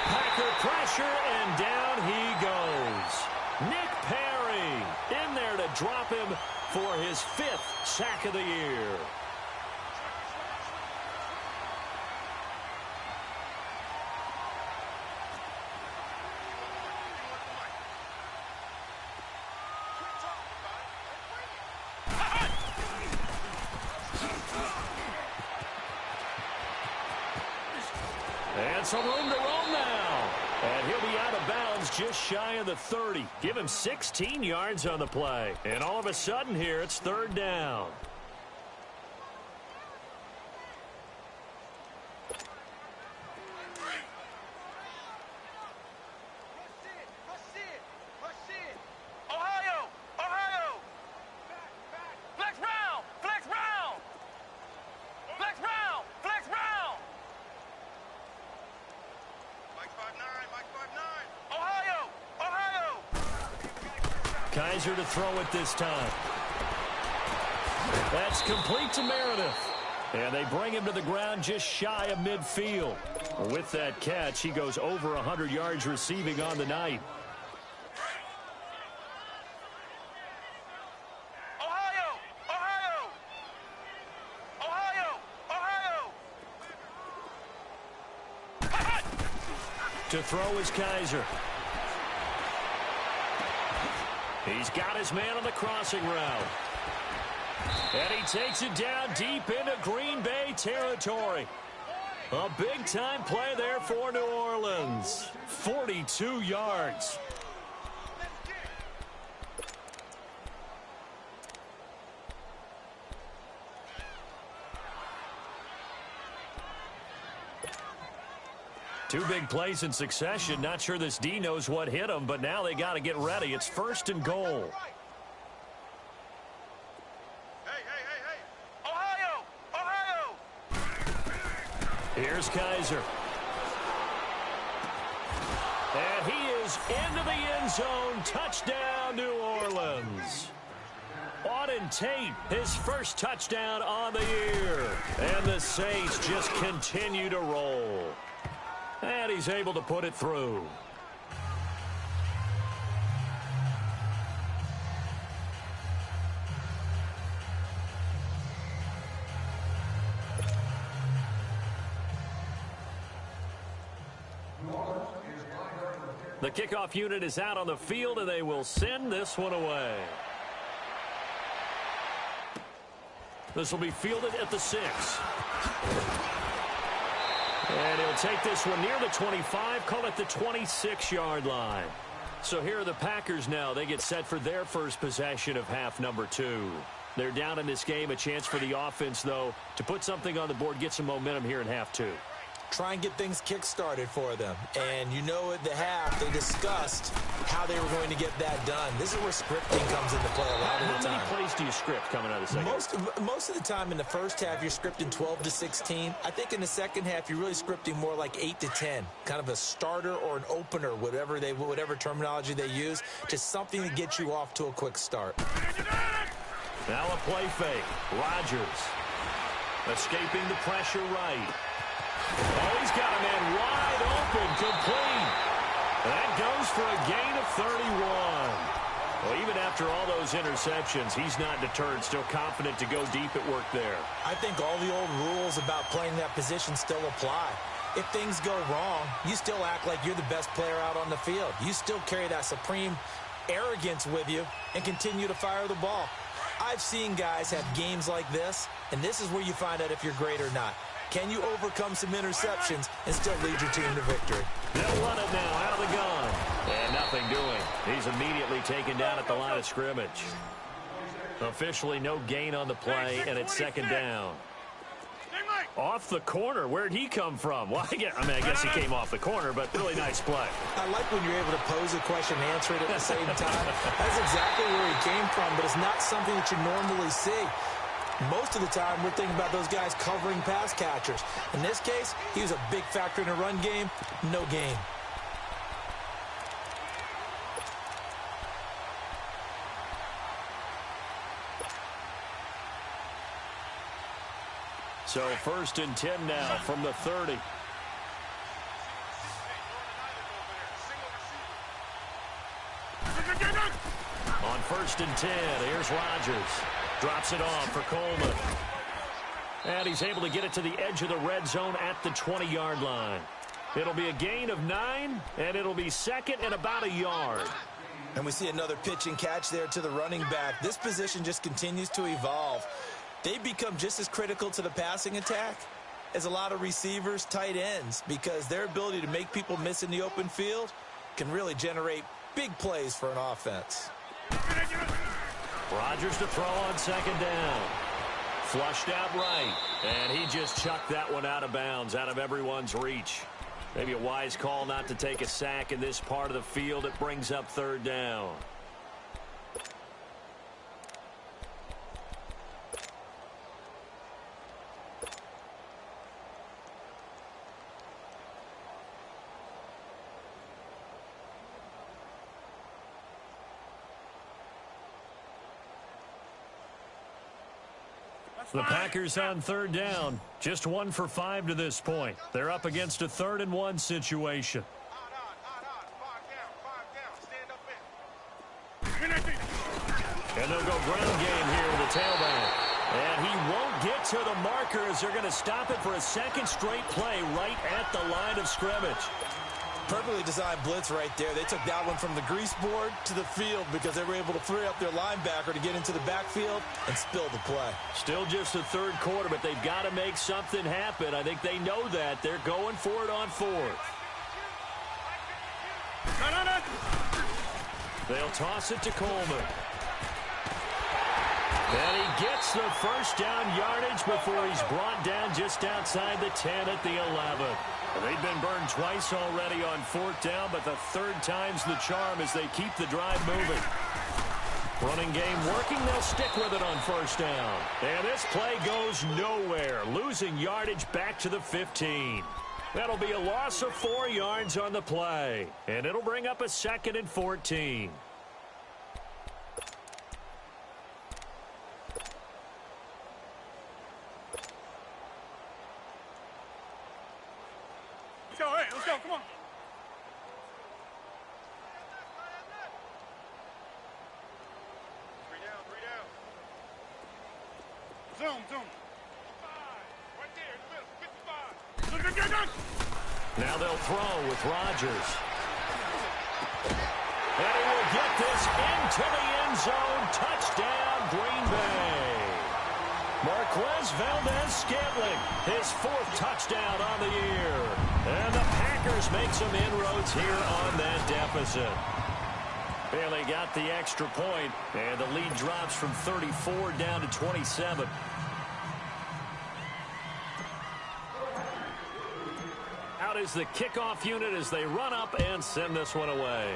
Packer pressure, and down he goes. Nick Perry in there to drop him for his 5th sack of the year. And some room to roam now. And he'll be out of bounds just shy of the 30. Give him 16 yards on the play. And all of a sudden here, it's third down. Kaiser to throw it this time. That's complete to Meredith. And they bring him to the ground just shy of midfield. With that catch, he goes over 100 yards receiving on the night. To throw is Kaiser. He's got his man on the crossing route. And he takes it down deep into Green Bay territory. A big-time play there for New Orleans. 42 yards. Two big plays in succession. Not sure this D knows what hit him, but now they got to get ready. It's 1st and goal. Hey. Ohio! Here's Kaiser. And he is into the end zone. Touchdown, New Orleans. Auden Tate, his first touchdown on the year. And the Saints just continue to roll. And he's able to put it through. The kickoff unit is out on the field, and they will send this one away. This will be fielded at the 6. And he'll take this one near the 25, call it the 26-yard line. So here are the Packers now. They get set for their first possession of half number 2. They're down in this game. A chance for the offense, though, to put something on the board, get some momentum here in half 2. Try and get things kick-started for them. And you know at the half, they discussed how they were going to get that done. This is where scripting comes into play a lot of the time. How many plays do you script coming out of the second? Most of the time in the first half, you're scripting 12 to 16. I think in the second half, you're really scripting more like 8 to 10. Kind of a starter or an opener, whatever terminology they use. Just something to get you off to a quick start. Now a play fake. Rodgers escaping the pressure right. Oh, he's got a man wide open, complete. That goes for a gain of 31. Well, even after all those interceptions, he's not deterred, still confident to go deep at work there. I think all the old rules about playing that position still apply. If things go wrong, you still act like you're the best player out on the field. You still carry that supreme arrogance with you and continue to fire the ball. I've seen guys have games like this, and this is where you find out if you're great or not. Can you overcome some interceptions and still lead your team to victory? They'll run it now out of the gun. And nothing doing. He's immediately taken down at the line of scrimmage. Officially no gain on the play, and it's second down. Off the corner. Where'd he come from? Well, I guess he came off the corner, but really nice play. I like when you're able to pose a question and answer it at the same time. That's exactly where he came from, but it's not something that you normally see. Most of the time, we're thinking about those guys covering pass catchers. In this case, he was a big factor in the run game. No gain. So 1st and 10 now from the 30. On 1st and 10, here's Rodgers. Drops it off for Coleman. And he's able to get it to the edge of the red zone at the 20-yard line. It'll be a gain of 9, and it'll be second and about a yard. And we see another pitch and catch there to the running back. This position just continues to evolve. They become just as critical to the passing attack as a lot of receivers, tight ends, because their ability to make people miss in the open field can really generate big plays for an offense. Rodgers to throw on second down. Flushed out right, and he just chucked that one out of bounds, out of everyone's reach. Maybe a wise call not to take a sack in this part of the field. It brings up third down. The Packers on third down. Just 1 for 5 to this point. They're up against a 3rd and 1 situation. And they'll go ground game here with the tailback. And he won't get to the marker as they're going to stop it for a second straight play right at the line of scrimmage. Perfectly designed blitz right there. They took that one from the grease board to the field because they were able to free up their linebacker to get into the backfield and spill the play. Still just the third quarter, but they've got to make something happen. I think they know that. They're going for it on 4th. They'll toss it to Coleman. And he gets the first down yardage before he's brought down just outside the 10 at the 11. They've been burned twice already on 4th down, but the 3rd time's the charm as they keep the drive moving. Running game working, they'll stick with it on 1st down. And this play goes nowhere, losing yardage back to the 15. That'll be a loss of 4 yards on the play, and it'll bring up a 2nd and 14. Let's go, come on. Three down. Zoom. 5, right there, in the middle, 55. Now they'll throw with Rodgers. And he will get this into the end zone. Touchdown, Green Bay. Marquez Valdez-Scantling, his 4th touchdown on the year. And the Packers make some inroads here on that deficit. Bailey got the extra point, and the lead drops from 34 down to 27. Out is the kickoff unit as they run up and send this one away.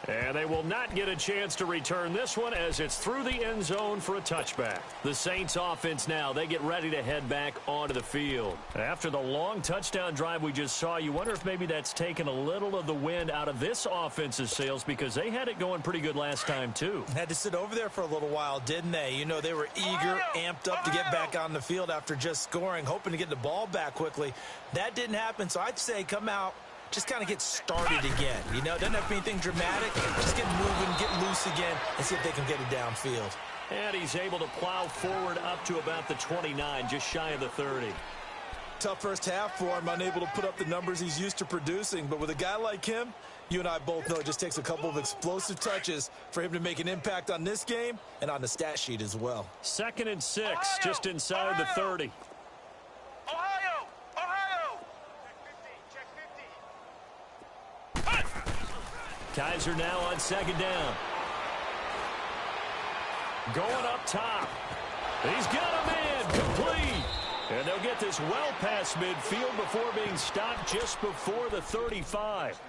And they will not get a chance to return this one as it's through the end zone for a touchback. The Saints offense now, they get ready to head back onto the field. After the long touchdown drive we just saw, you wonder if maybe that's taken a little of the wind out of this offense's sails because they had it going pretty good last time too. Had to sit over there for a little while, didn't they? You know, they were eager, amped up to get back on the field after just scoring, hoping to get the ball back quickly. That didn't happen, so I'd say come out, just kind of get started again. You know, it doesn't have to be anything dramatic. Just get moving, get loose again, and see if they can get it downfield. And he's able to plow forward up to about the 29, just shy of the 30. Tough first half for him, unable to put up the numbers he's used to producing. But with a guy like him, you and I both know it just takes a couple of explosive touches for him to make an impact on this game and on the stat sheet as well. 2nd and 6, just inside the 30. Ohio! Ohio! Check 50. Kaiser now on 2nd down. Going up top. He's got a man complete. And they'll get this well past midfield before being stopped just before the 35.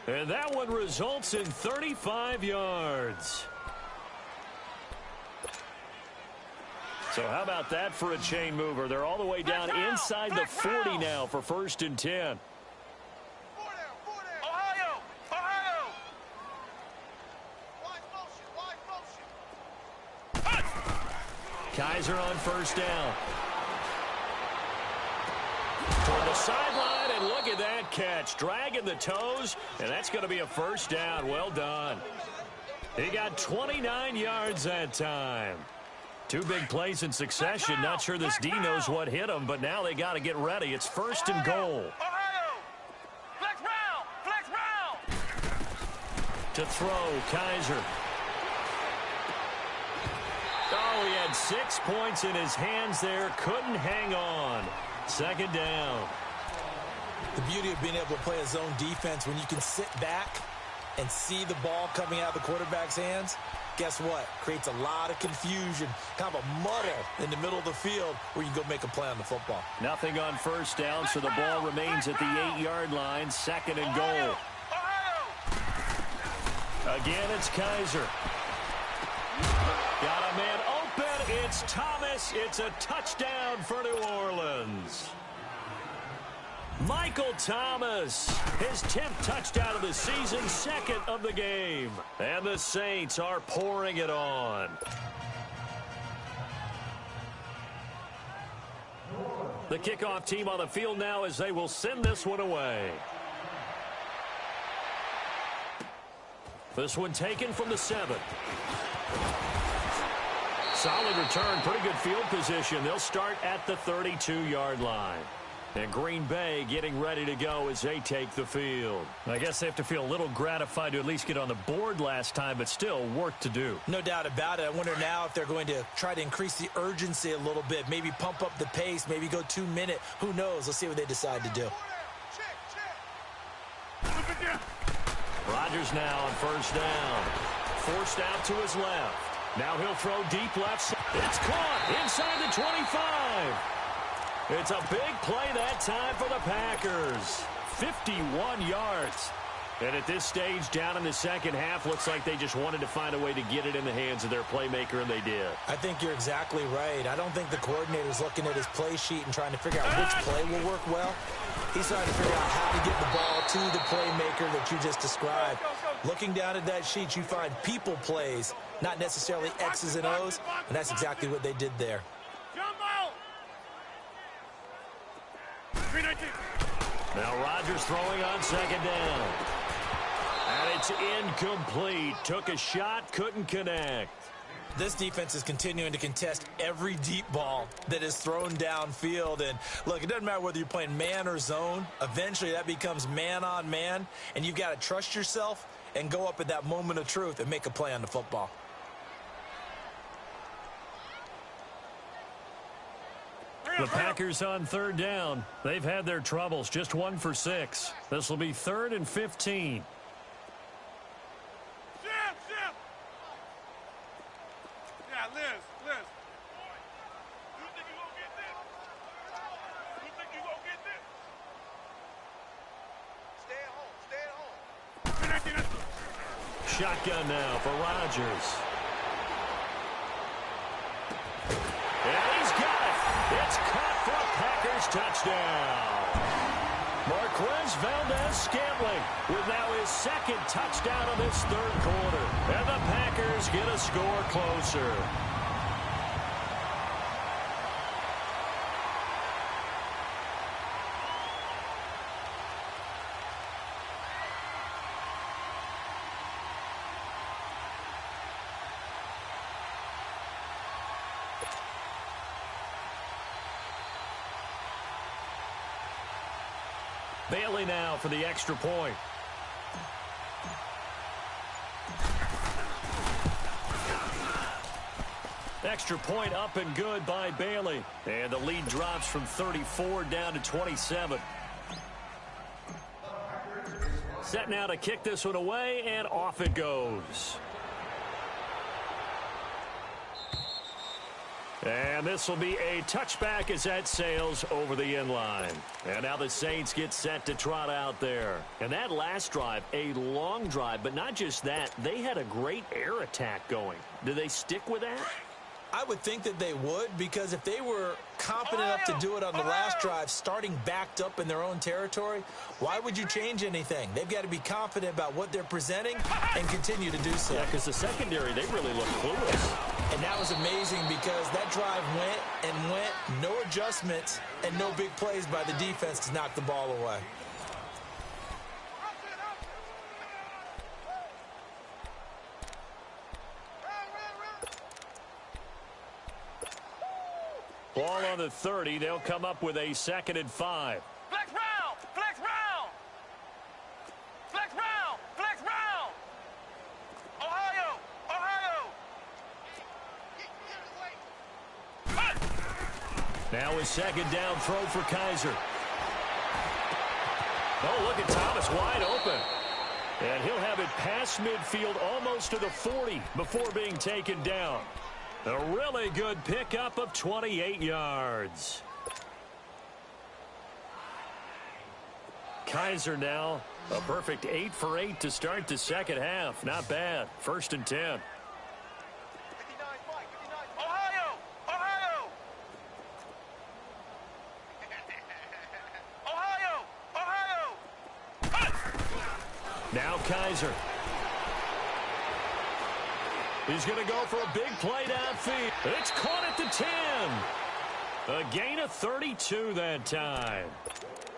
And that one results in 35 yards. So how about that for a chain mover? They're all the way down inside the 40 now for 1st and 10. Ohio! Ohio! Wide motion. Kaiser on 1st down. Toward the sideline, and look at that catch. Dragging the toes, and that's going to be a 1st down. Well done. He got 29 yards that time. 2 big plays in succession. Not sure this D knows what hit him, but now they got to get ready. It's 1st and goal. Ohio! Flex round! Flex round! To throw, Kaiser. Oh, he had 6 points in his hands there. Couldn't hang on. 2nd down. The beauty of being able to play a zone defense when you can sit back and see the ball coming out of the quarterback's hands, guess what? Creates a lot of confusion, kind of a muddle in the middle of the field where you can go make a play on the football. Nothing on 1st down, so the ball remains at the 8-yard line. 2nd and goal. Again, it's Kaiser. Got a man open. It's Thomas. It's a touchdown for New Orleans. Michael Thomas, his 10th touchdown of the season, 2nd of the game. And the Saints are pouring it on. The kickoff team on the field now as they will send this one away. This one taken from the 7. Solid return, pretty good field position. They'll start at the 32-yard line. And Green Bay getting ready to go as they take the field. I guess they have to feel a little gratified to at least get on the board last time, but still work to do. No doubt about it. I wonder now if they're going to try to increase the urgency a little bit, maybe pump up the pace, maybe go 2-minute. Who knows? Let's see what they decide to do. Rodgers now on 1st down. Forced out to his left. Now he'll throw deep left side. It's caught inside the 25. It's a big play that time for the Packers. 51 yards. And at this stage, down in the 2nd half, looks like they just wanted to find a way to get it in the hands of their playmaker, and they did. I think you're exactly right. I don't think the coordinator's looking at his play sheet and trying to figure out which play will work well. He's trying to figure out how to get the ball to the playmaker that you just described. Looking down at that sheet, you find people plays, not necessarily X's and O's, and that's exactly what they did there. Now Rodgers throwing on 2nd down. And it's incomplete. Took a shot, couldn't connect. This defense is continuing to contest every deep ball that is thrown downfield. And, look, it doesn't matter whether you're playing man or zone. Eventually that becomes man on man, and you've got to trust yourself and go up at that moment of truth and make a play on the football. The Packers on 3rd down. They've had their troubles, just 1 for 6. This will be 3rd and 15. Yeah, Liz. You think you gonna get this? You think you gonna get this? Stay at home. Shotgun now for Rodgers. And he's got it. It's caught for a Packers touchdown. Marquez Valdez-Scantling with now his 2nd touchdown of this 3rd quarter. And the Packers get a score closer. Bailey now for the extra point. Extra point up and good by Bailey. And the lead drops from 34 down to 27. Set now to kick this one away, and off it goes. And this will be a touchback as that sails over the inline. And now the Saints get set to trot out there. And that last drive, a long drive, but not just that, they had a great air attack going. Do they stick with that? I would think that they would, because if they were confident enough to do it on the last drive, starting backed up in their own territory, why would you change anything? They've got to be confident about what they're presenting and continue to do so. Yeah, because the secondary, they really look clueless. And that was amazing because that drive went and went, no adjustments, and no big plays by the defense to knock the ball away. Ball on the 30. They'll come up with a 2nd and 5. Flex round! Flex round! Flex round! Flex round! Ohio! Ohio! Now a 2nd down throw for Kaiser. Oh, look at Thomas wide open. And he'll have it past midfield almost to the 40 before being taken down. A really good pickup of 28 yards. Kaiser now, a perfect 8 for 8 to start the second half. Not bad. 1st and 10. 59, Ohio! Ohio! Ohio! Ohio! Now Kaiser. He's going to go for a big play downfield. It's caught at the 10. A gain of 32 that time.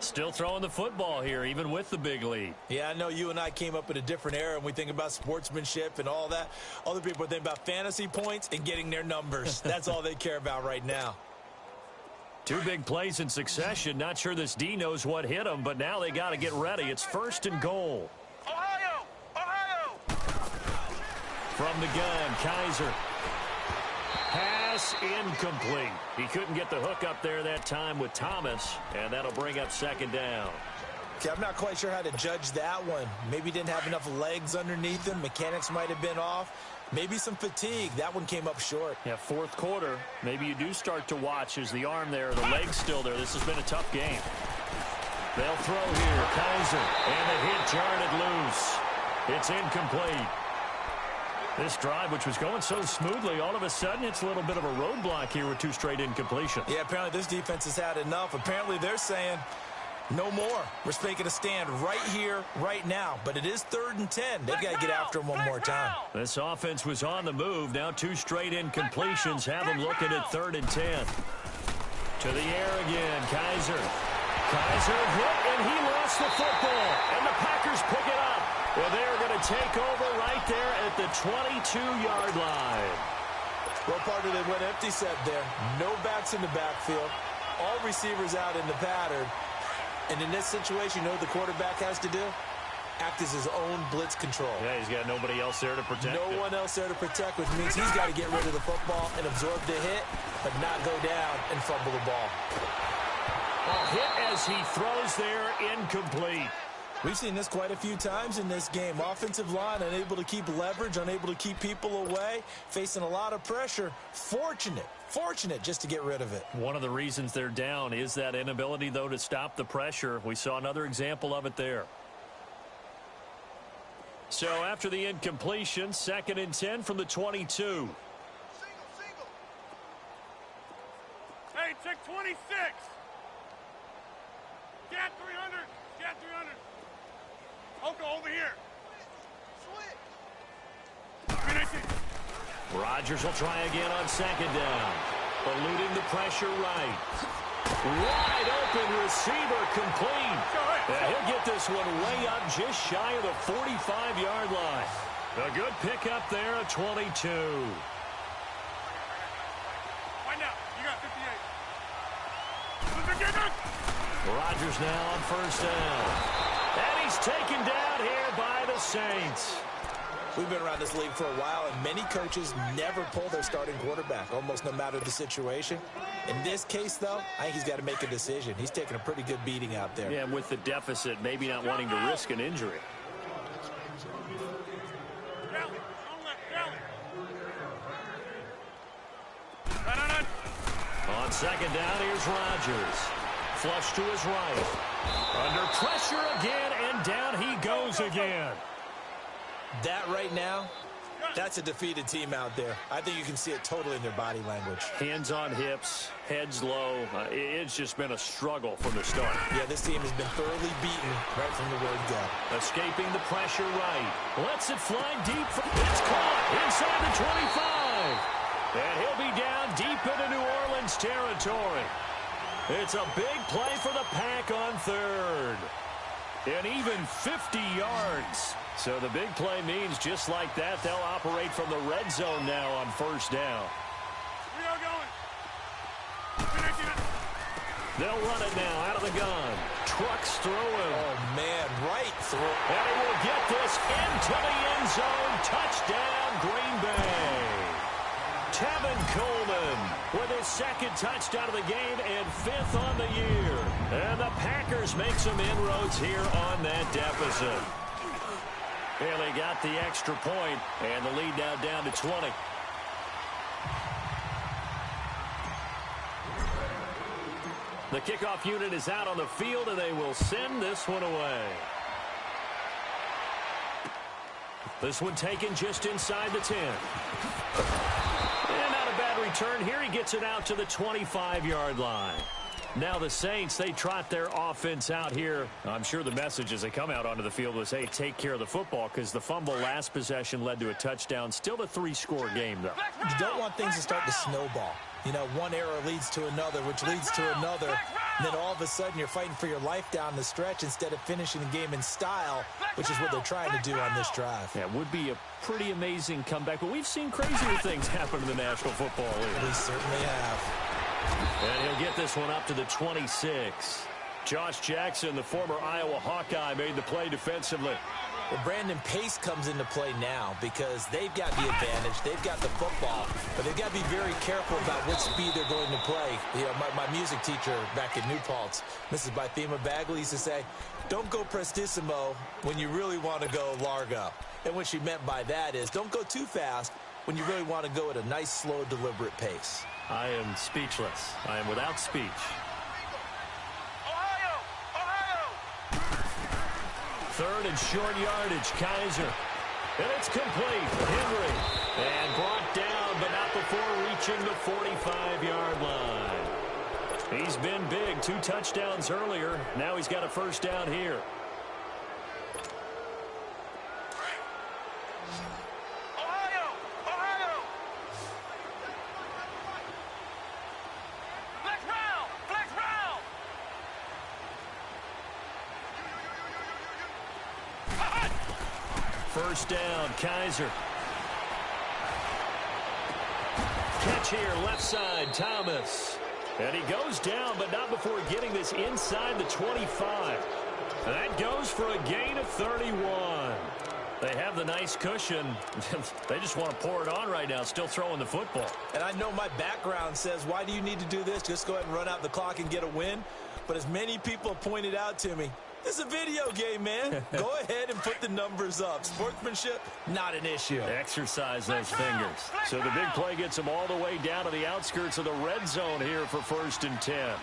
Still throwing the football here, even with the big lead. Yeah, I know you and I came up in a different era, and we think about sportsmanship and all that. Other people think about fantasy points and getting their numbers. That's all they care about right now. 2 big plays in succession. Not sure this D knows what hit him, but now they got to get ready. It's 1st and goal. Ohio! Ohio! From the gun, Kaiser. Pass incomplete. He couldn't get the hook up there that time with Thomas, and that'll bring up 2nd down. Okay, I'm not quite sure how to judge that one. Maybe didn't have enough legs underneath him. Mechanics might have been off. Maybe some fatigue. That one came up short. Yeah, 4th quarter. Maybe you do start to watch as the arm there, the leg's still there. This has been a tough game. They'll throw here. Kaiser. And the hit jarred loose. It's incomplete. This drive, which was going so smoothly, all of a sudden it's a little bit of a roadblock here with 2 straight incompletions. Yeah, apparently this defense has had enough. Apparently they're saying no more. We're making a stand right here, right now. But it is 3rd and 10. They've got to get after him one more time. This offense was on the move. Now 2 straight incompletions have them looking at 3rd and 10. To the air again, Kaiser. Kaiser hit, and he lost the football. And the Packers pick it up. Well, they're going to take over right there at the 22-yard line. Well, partner, they went empty set there. No backs in the backfield. All receivers out in the pattern. And in this situation, you know what the quarterback has to do? Act as his own blitz control. Yeah, he's got nobody else there to protect No one else there to protect, which means he's got to get rid of the football and absorb the hit, but not go down and fumble the ball. A hit as he throws there, incomplete. We've seen this quite a few times in this game. Offensive line unable to keep leverage, unable to keep people away, facing a lot of pressure. Fortunate just to get rid of it. One of the reasons they're down is that inability, though, to stop the pressure. We saw another example of it there. So after the incompletion, 2nd and 10 from the 22. Single. Hey, check 26. Scat 300. Scat 300. Oko, over here. Rodgers will try again on 2nd down. Eluding the pressure right. Wide open receiver complete. And he'll get this one way up just shy of the 45-yard line. A good pickup there at 22. Right now, you got 58. Rodgers now on first down. And he's taken down here by the Saints. We've been around this league for a while, and many coaches never pull their starting quarterback, almost no matter the situation. In this case, though, I think he's got to make a decision. He's taking a pretty good beating out there. Yeah, with the deficit, maybe not wanting to risk an injury. On second down, here's Rodgers. Flush to his right. Under pressure again, and down he goes again. That right now, that's a defeated team out there. I think you can see it totally in their body language. Hands on hips, heads low. It's just been a struggle from the start. Yeah, this team has been thoroughly beaten right from the word go. Escaping the pressure right. Lets it fly deep. It's caught inside the 25. And he'll be down deep into New Orleans territory. It's a big play for the Pack on third. And even 50 yards. So the big play means just like that, they'll operate from the red zone now on first down. We are going. They'll run it now out of the gun. Trucks through it. Oh, man, right through. And he will get this into the end zone. Touchdown, Green Bay. Tevin Coleman with his second touchdown of the game and 5th on the year. And the Packers make some inroads here on that deficit. And they got the extra point, and the lead now down to 20. The kickoff unit is out on the field, and they will send this one away. This one taken just inside the 10. And not a bad return here. He gets it out to the 25-yard line. Now the Saints, they trot their offense out here. I'm sure the message as they come out onto the field was, hey, take care of the football, because the fumble last possession led to a touchdown. Still a 3-score game, though. You don't want things to start to snowball. You know, one error leads to another, which leads to another. And then all of a sudden you're fighting for your life down the stretch instead of finishing the game in style, which is what they're trying to do on this drive. Yeah, it would be a pretty amazing comeback, but we've seen crazier things happen in the National Football League. We certainly have. And he'll get this one up to the 26. Josh Jackson, the former Iowa Hawkeye, made the play defensively. Well, Brandon, pace comes into play now because they've got the advantage. They've got the football, but they've got to be very careful about what speed they're going to play. You know, my music teacher back in New Paltz, Mrs. Bythema Bagley, used to say, don't go prestissimo when you really want to go largo. And what she meant by that is don't go too fast when you really want to go at a nice, slow, deliberate pace. I am speechless. I am without speech. Third and short yardage, Kaiser. And it's complete. Henry. And brought down, but not before reaching the 45-yard line. He's been big. 2 touchdowns earlier. Now he's got a first down here. First down, Kaiser. Catch here, left side, Thomas. And he goes down, but not before getting this inside the 25. And that goes for a gain of 31. They have the nice cushion. They just want to pour it on right now, still throwing the football. And I know my background says, why do you need to do this? Just go ahead and run out the clock and get a win. But as many people pointed out to me, this is a video game, man. Go ahead and put the numbers up. Sportsmanship, not an issue. Exercise those fingers. So the big play gets them all the way down to the outskirts of the red zone here for 1st and 10.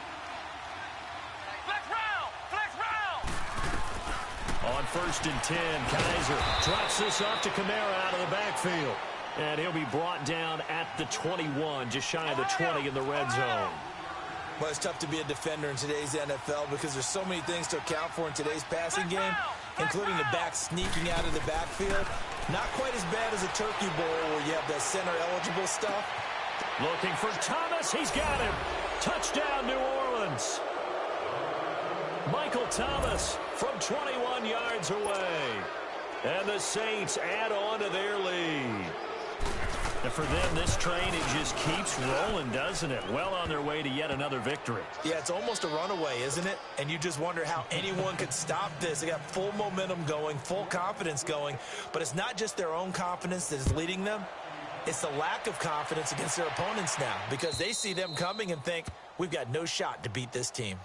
On 1st and 10, Kaiser drops this off to Kamara out of the backfield. And he'll be brought down at the 21, just shy of the 20 in the red zone. Well, it's tough to be a defender in today's NFL because there's so many things to account for in today's passing game, including the back sneaking out of the backfield. Not quite as bad as a turkey bowl where you have that center-eligible stuff. Looking for Thomas. He's got him. Touchdown, New Orleans. Michael Thomas from 21 yards away. And the Saints add on to their lead. And for them, this train, it just keeps rolling, doesn't it? Well on their way to yet another victory. Yeah, it's almost a runaway, isn't it? And you just wonder how anyone could stop this. They got full momentum going, full confidence going. But it's not just their own confidence that is leading them. It's the lack of confidence against their opponents now, because they see them coming and think, we've got no shot to beat this team.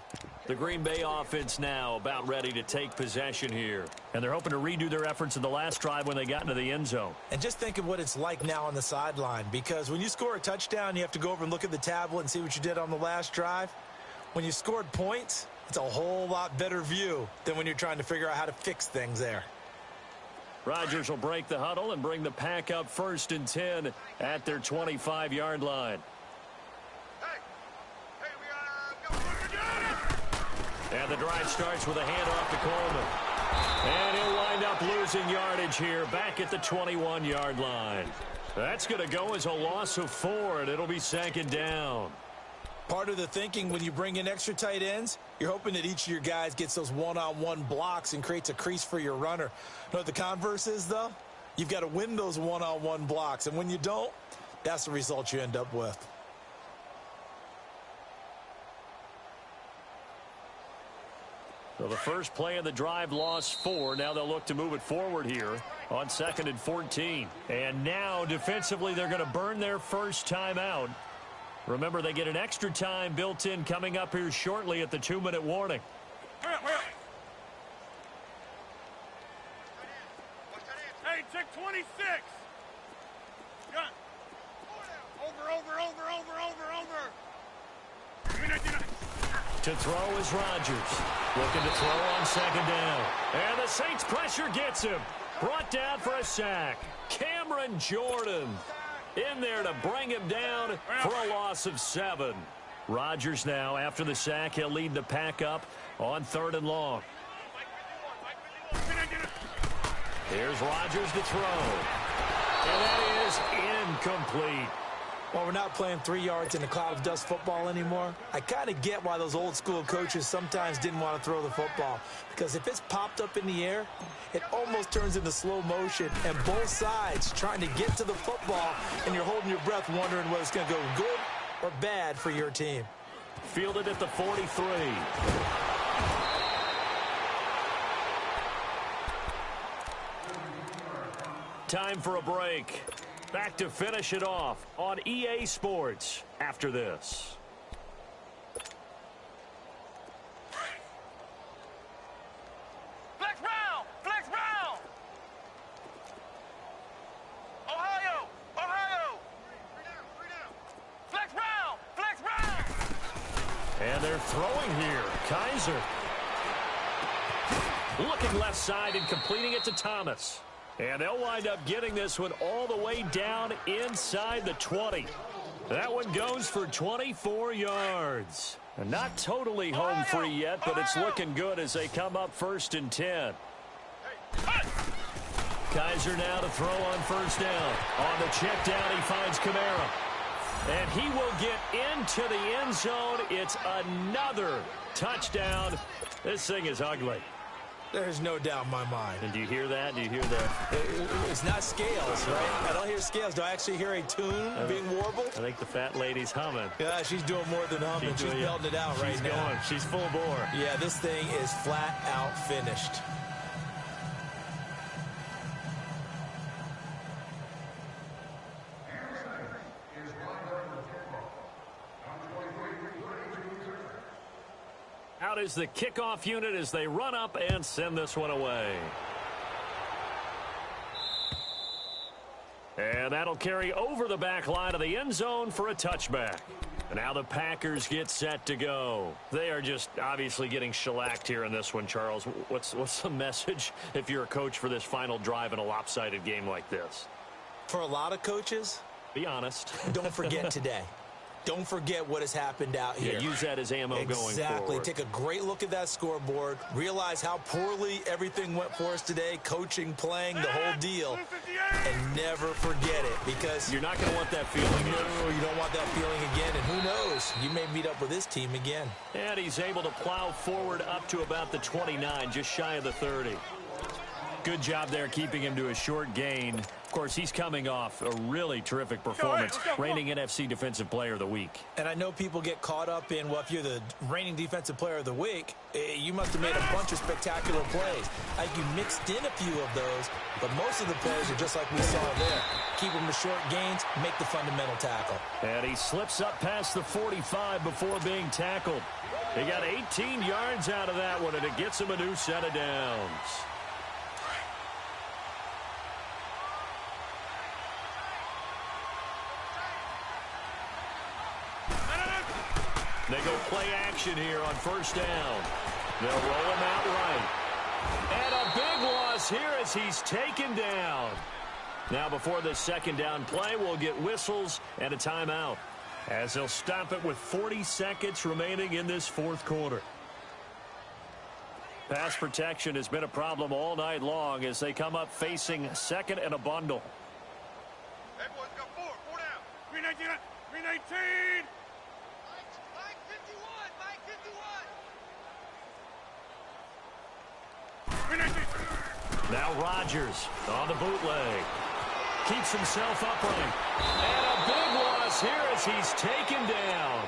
The Green Bay offense now about ready to take possession here. And they're hoping to redo their efforts in the last drive when they got into the end zone. And just think of what it's like now on the sideline, because when you score a touchdown, you have to go over and look at the tablet and see what you did on the last drive. When you scored points, it's a whole lot better view than when you're trying to figure out how to fix things there. Rodgers will break the huddle and bring the Pack up 1st and 10 at their 25-yard line. And the drive starts with a handoff to Coleman. And he'll wind up losing yardage here back at the 21-yard line. That's going to go as a loss of 4, and it'll be 2nd down. Part of the thinking when you bring in extra tight ends, you're hoping that each of your guys gets those one-on-one blocks and creates a crease for your runner. You know what the converse is, though? You've got to win those one-on-one blocks, and when you don't, that's the result you end up with. So the first play of the drive lost 4. Now they'll look to move it forward here on 2nd and 14. And now defensively they're going to burn their first time out. Remember, they get an extra time built in coming up here shortly at the 2-minute warning. Hey, check 26. Gun. Over. To throw is Rodgers. Looking to throw on 2nd down. And the Saints pressure gets him. Brought down for a sack. Cameron Jordan in there to bring him down for a loss of 7. Rodgers now, after the sack, he'll lead the Pack up on 3rd and long. Here's Rodgers to throw. And that is incomplete. Well, we're not playing 3 yards in a cloud of dust football anymore. I kind of get why those old school coaches sometimes didn't want to throw the football, because if it's popped up in the air, it almost turns into slow motion, and both sides trying to get to the football, and you're holding your breath wondering whether it's going to go good or bad for your team. Fielded at the 43. Time for a break. Back to finish it off on EA Sports after this. Flex round! Ohio! Flex round! And they're throwing here. Kaiser. Looking left side and completing it to Thomas. And they'll wind up getting this one all the way down inside the 20. That one goes for 24 yards. And not totally home free yet, but it's looking good as they come up 1st and 10. Kaiser now to throw on 1st down. On the check down, he finds Kamara. And he will get into the end zone. It's another touchdown. This thing is ugly. There's no doubt in my mind. And do you hear that? Do you hear that? It's not scales, right? I don't hear scales. Do I actually hear a tune being warbled? I think the fat lady's humming. Yeah, she's doing more than humming. She's belting it out right now. Going. She's full bore. Yeah, this thing is flat out finished. Out is the kickoff unit as they run up and send this one away. And that'll carry over the back line of the end zone for a touchback. And now the Packers get set to go. They are just obviously getting shellacked here in this one, Charles. What's the message if you're a coach for this final drive in a lopsided game like this? For a lot of coaches, be honest. Don't forget today. Don't forget what has happened out here. Yeah, use that as ammo going forward. Exactly. Take a great look at that scoreboard. Realize how poorly everything went for us today. Coaching, playing, the whole deal. And never forget it, because you're not going to want that feeling. No, you don't want that feeling again. And who knows? You may meet up with this team again. And he's able to plow forward up to about the 29, just shy of the 30. Good job there keeping him to a short gain. Of course, he's coming off a really terrific performance, reigning NFC Defensive Player of the Week. And I know people get caught up in, well, if you're the reigning Defensive Player of the Week, you must have made a bunch of spectacular plays. I think you mixed in a few of those, but most of the plays are just like we saw there. Keep them to short gains, make the fundamental tackle. And he slips up past the 45 before being tackled. He got 18 yards out of that one, and it gets him a new set of downs. They go play action here on first down. They'll roll him out right. And a big loss here as he's taken down. Now before this second down play, we'll get whistles and a timeout, as they'll stop it with 40 seconds remaining in this fourth quarter. Pass protection has been a problem all night long as they come up facing second and a bundle. That boy's got four down. 319, 319. Mike 51, Mike 51. 319. Now Rodgers on the bootleg. Keeps himself upright. And a big loss here as he's taken down.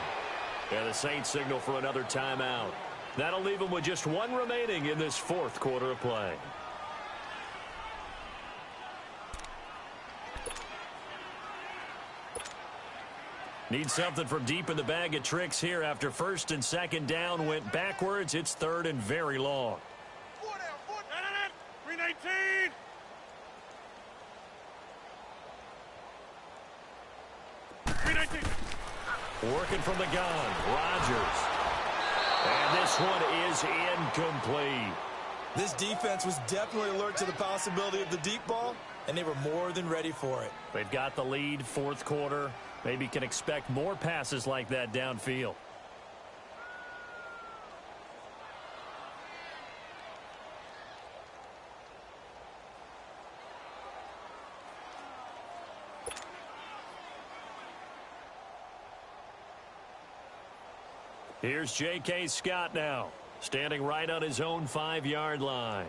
And the Saints signal for another timeout. That'll leave him with just one remaining in this fourth quarter of play. Need something from deep in the bag of tricks here after first and second down went backwards. It's third and very long. 319. Working from the gun, Rodgers. And this one is incomplete. This defense was definitely alert to the possibility of the deep ball, and they were more than ready for it. They've got the lead, fourth quarter. Maybe can expect more passes like that downfield. Here's J.K. Scott now, standing right on his own 5-yard line.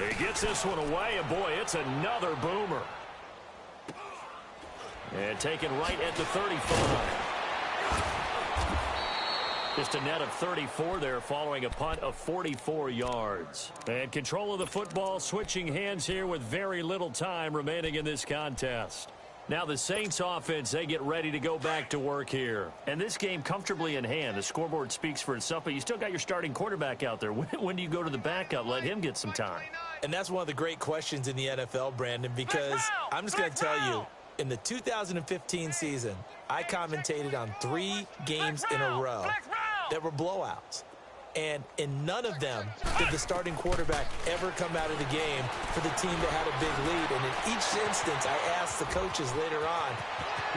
He gets this one away, and boy, it's another boomer. And taken right at the 35. Just a net of 34 there following a punt of 44 yards. And control of the football, switching hands here with very little time remaining in this contest. Now the Saints offense, they get ready to go back to work here. And this game comfortably in hand. The scoreboard speaks for itself, but you still got your starting quarterback out there. When do you go to the backup? Let him get some time. And that's one of the great questions in the NFL, Brandon, because I'm just going to tell you, in the 2015 season, I commentated on 3 games in a row that were blowouts. And in none of them did the starting quarterback ever come out of the game for the team that had a big lead. And in each instance, I asked the coaches later on,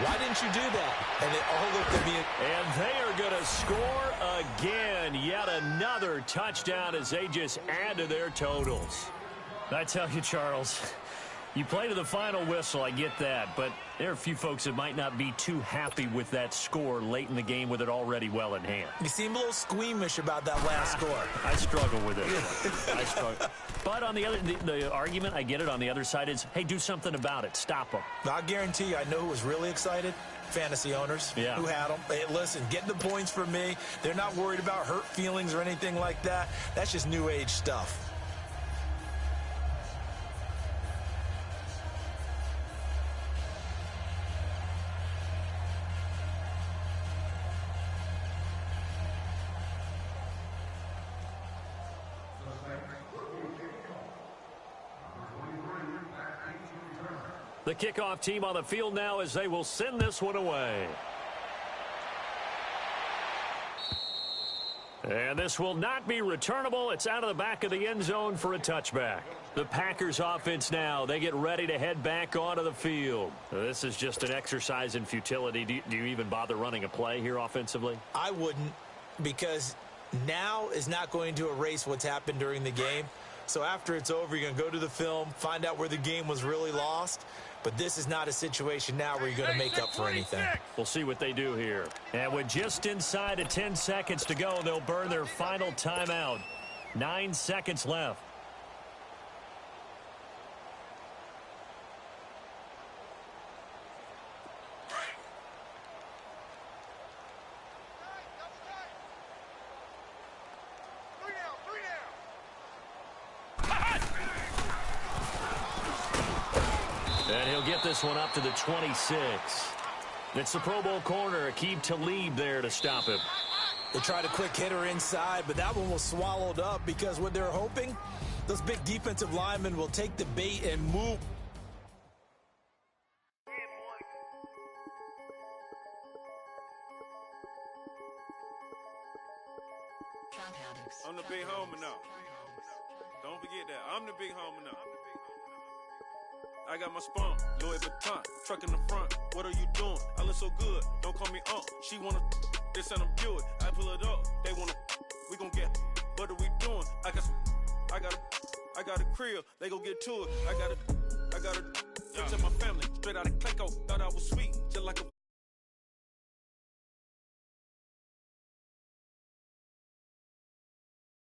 why didn't you do that? And they all looked at me. And they are going to score again. Yet another touchdown as they just add to their totals. I tell you, Charles, you play to the final whistle, I get that, but there are a few folks that might not be too happy with that score late in the game with it already well in hand. You seem a little squeamish about that last score. I struggle with it. I struggle. But on the argument, I get it, on the other side is, hey, do something about it. Stop them. I guarantee you, I know who was really excited. Fantasy owners who had them. Hey, listen, get the points for me. They're not worried about hurt feelings or anything like that. That's just new age stuff. The kickoff team on the field now as they will send this one away. And this will not be returnable. It's out of the back of the end zone for a touchback. The Packers offense now, they get ready to head back onto the field. This is just an exercise in futility. Do you even bother running a play here offensively? I wouldn't, because now is not going to erase what's happened during the game. So after it's over, you're going to go to the film, find out where the game was really lost. But this is not a situation now where you're going to make up for anything. We'll see what they do here. And with just inside of 10 seconds to go, they'll burn their final timeout. 9 seconds left. And he'll get this one up to the 26. It's the Pro Bowl corner, Aqib Talib there to stop him. They tried a quick hitter inside, but that one was swallowed up because what they're hoping, those big defensive linemen will take the bait and move. I'm the big homie now. Don't forget that. I'm the big homie now. I got my spawn, Louis Vuitton, truck in the front. What are you doing? I look so good. Don't call me She wanna, they send them Buick. I pull it up. They wanna, we gon' get. What are we doing? I got a crib. They gon' get to it. I got a, to my family. Straight out of Clayco. Thought I was sweet, just like a.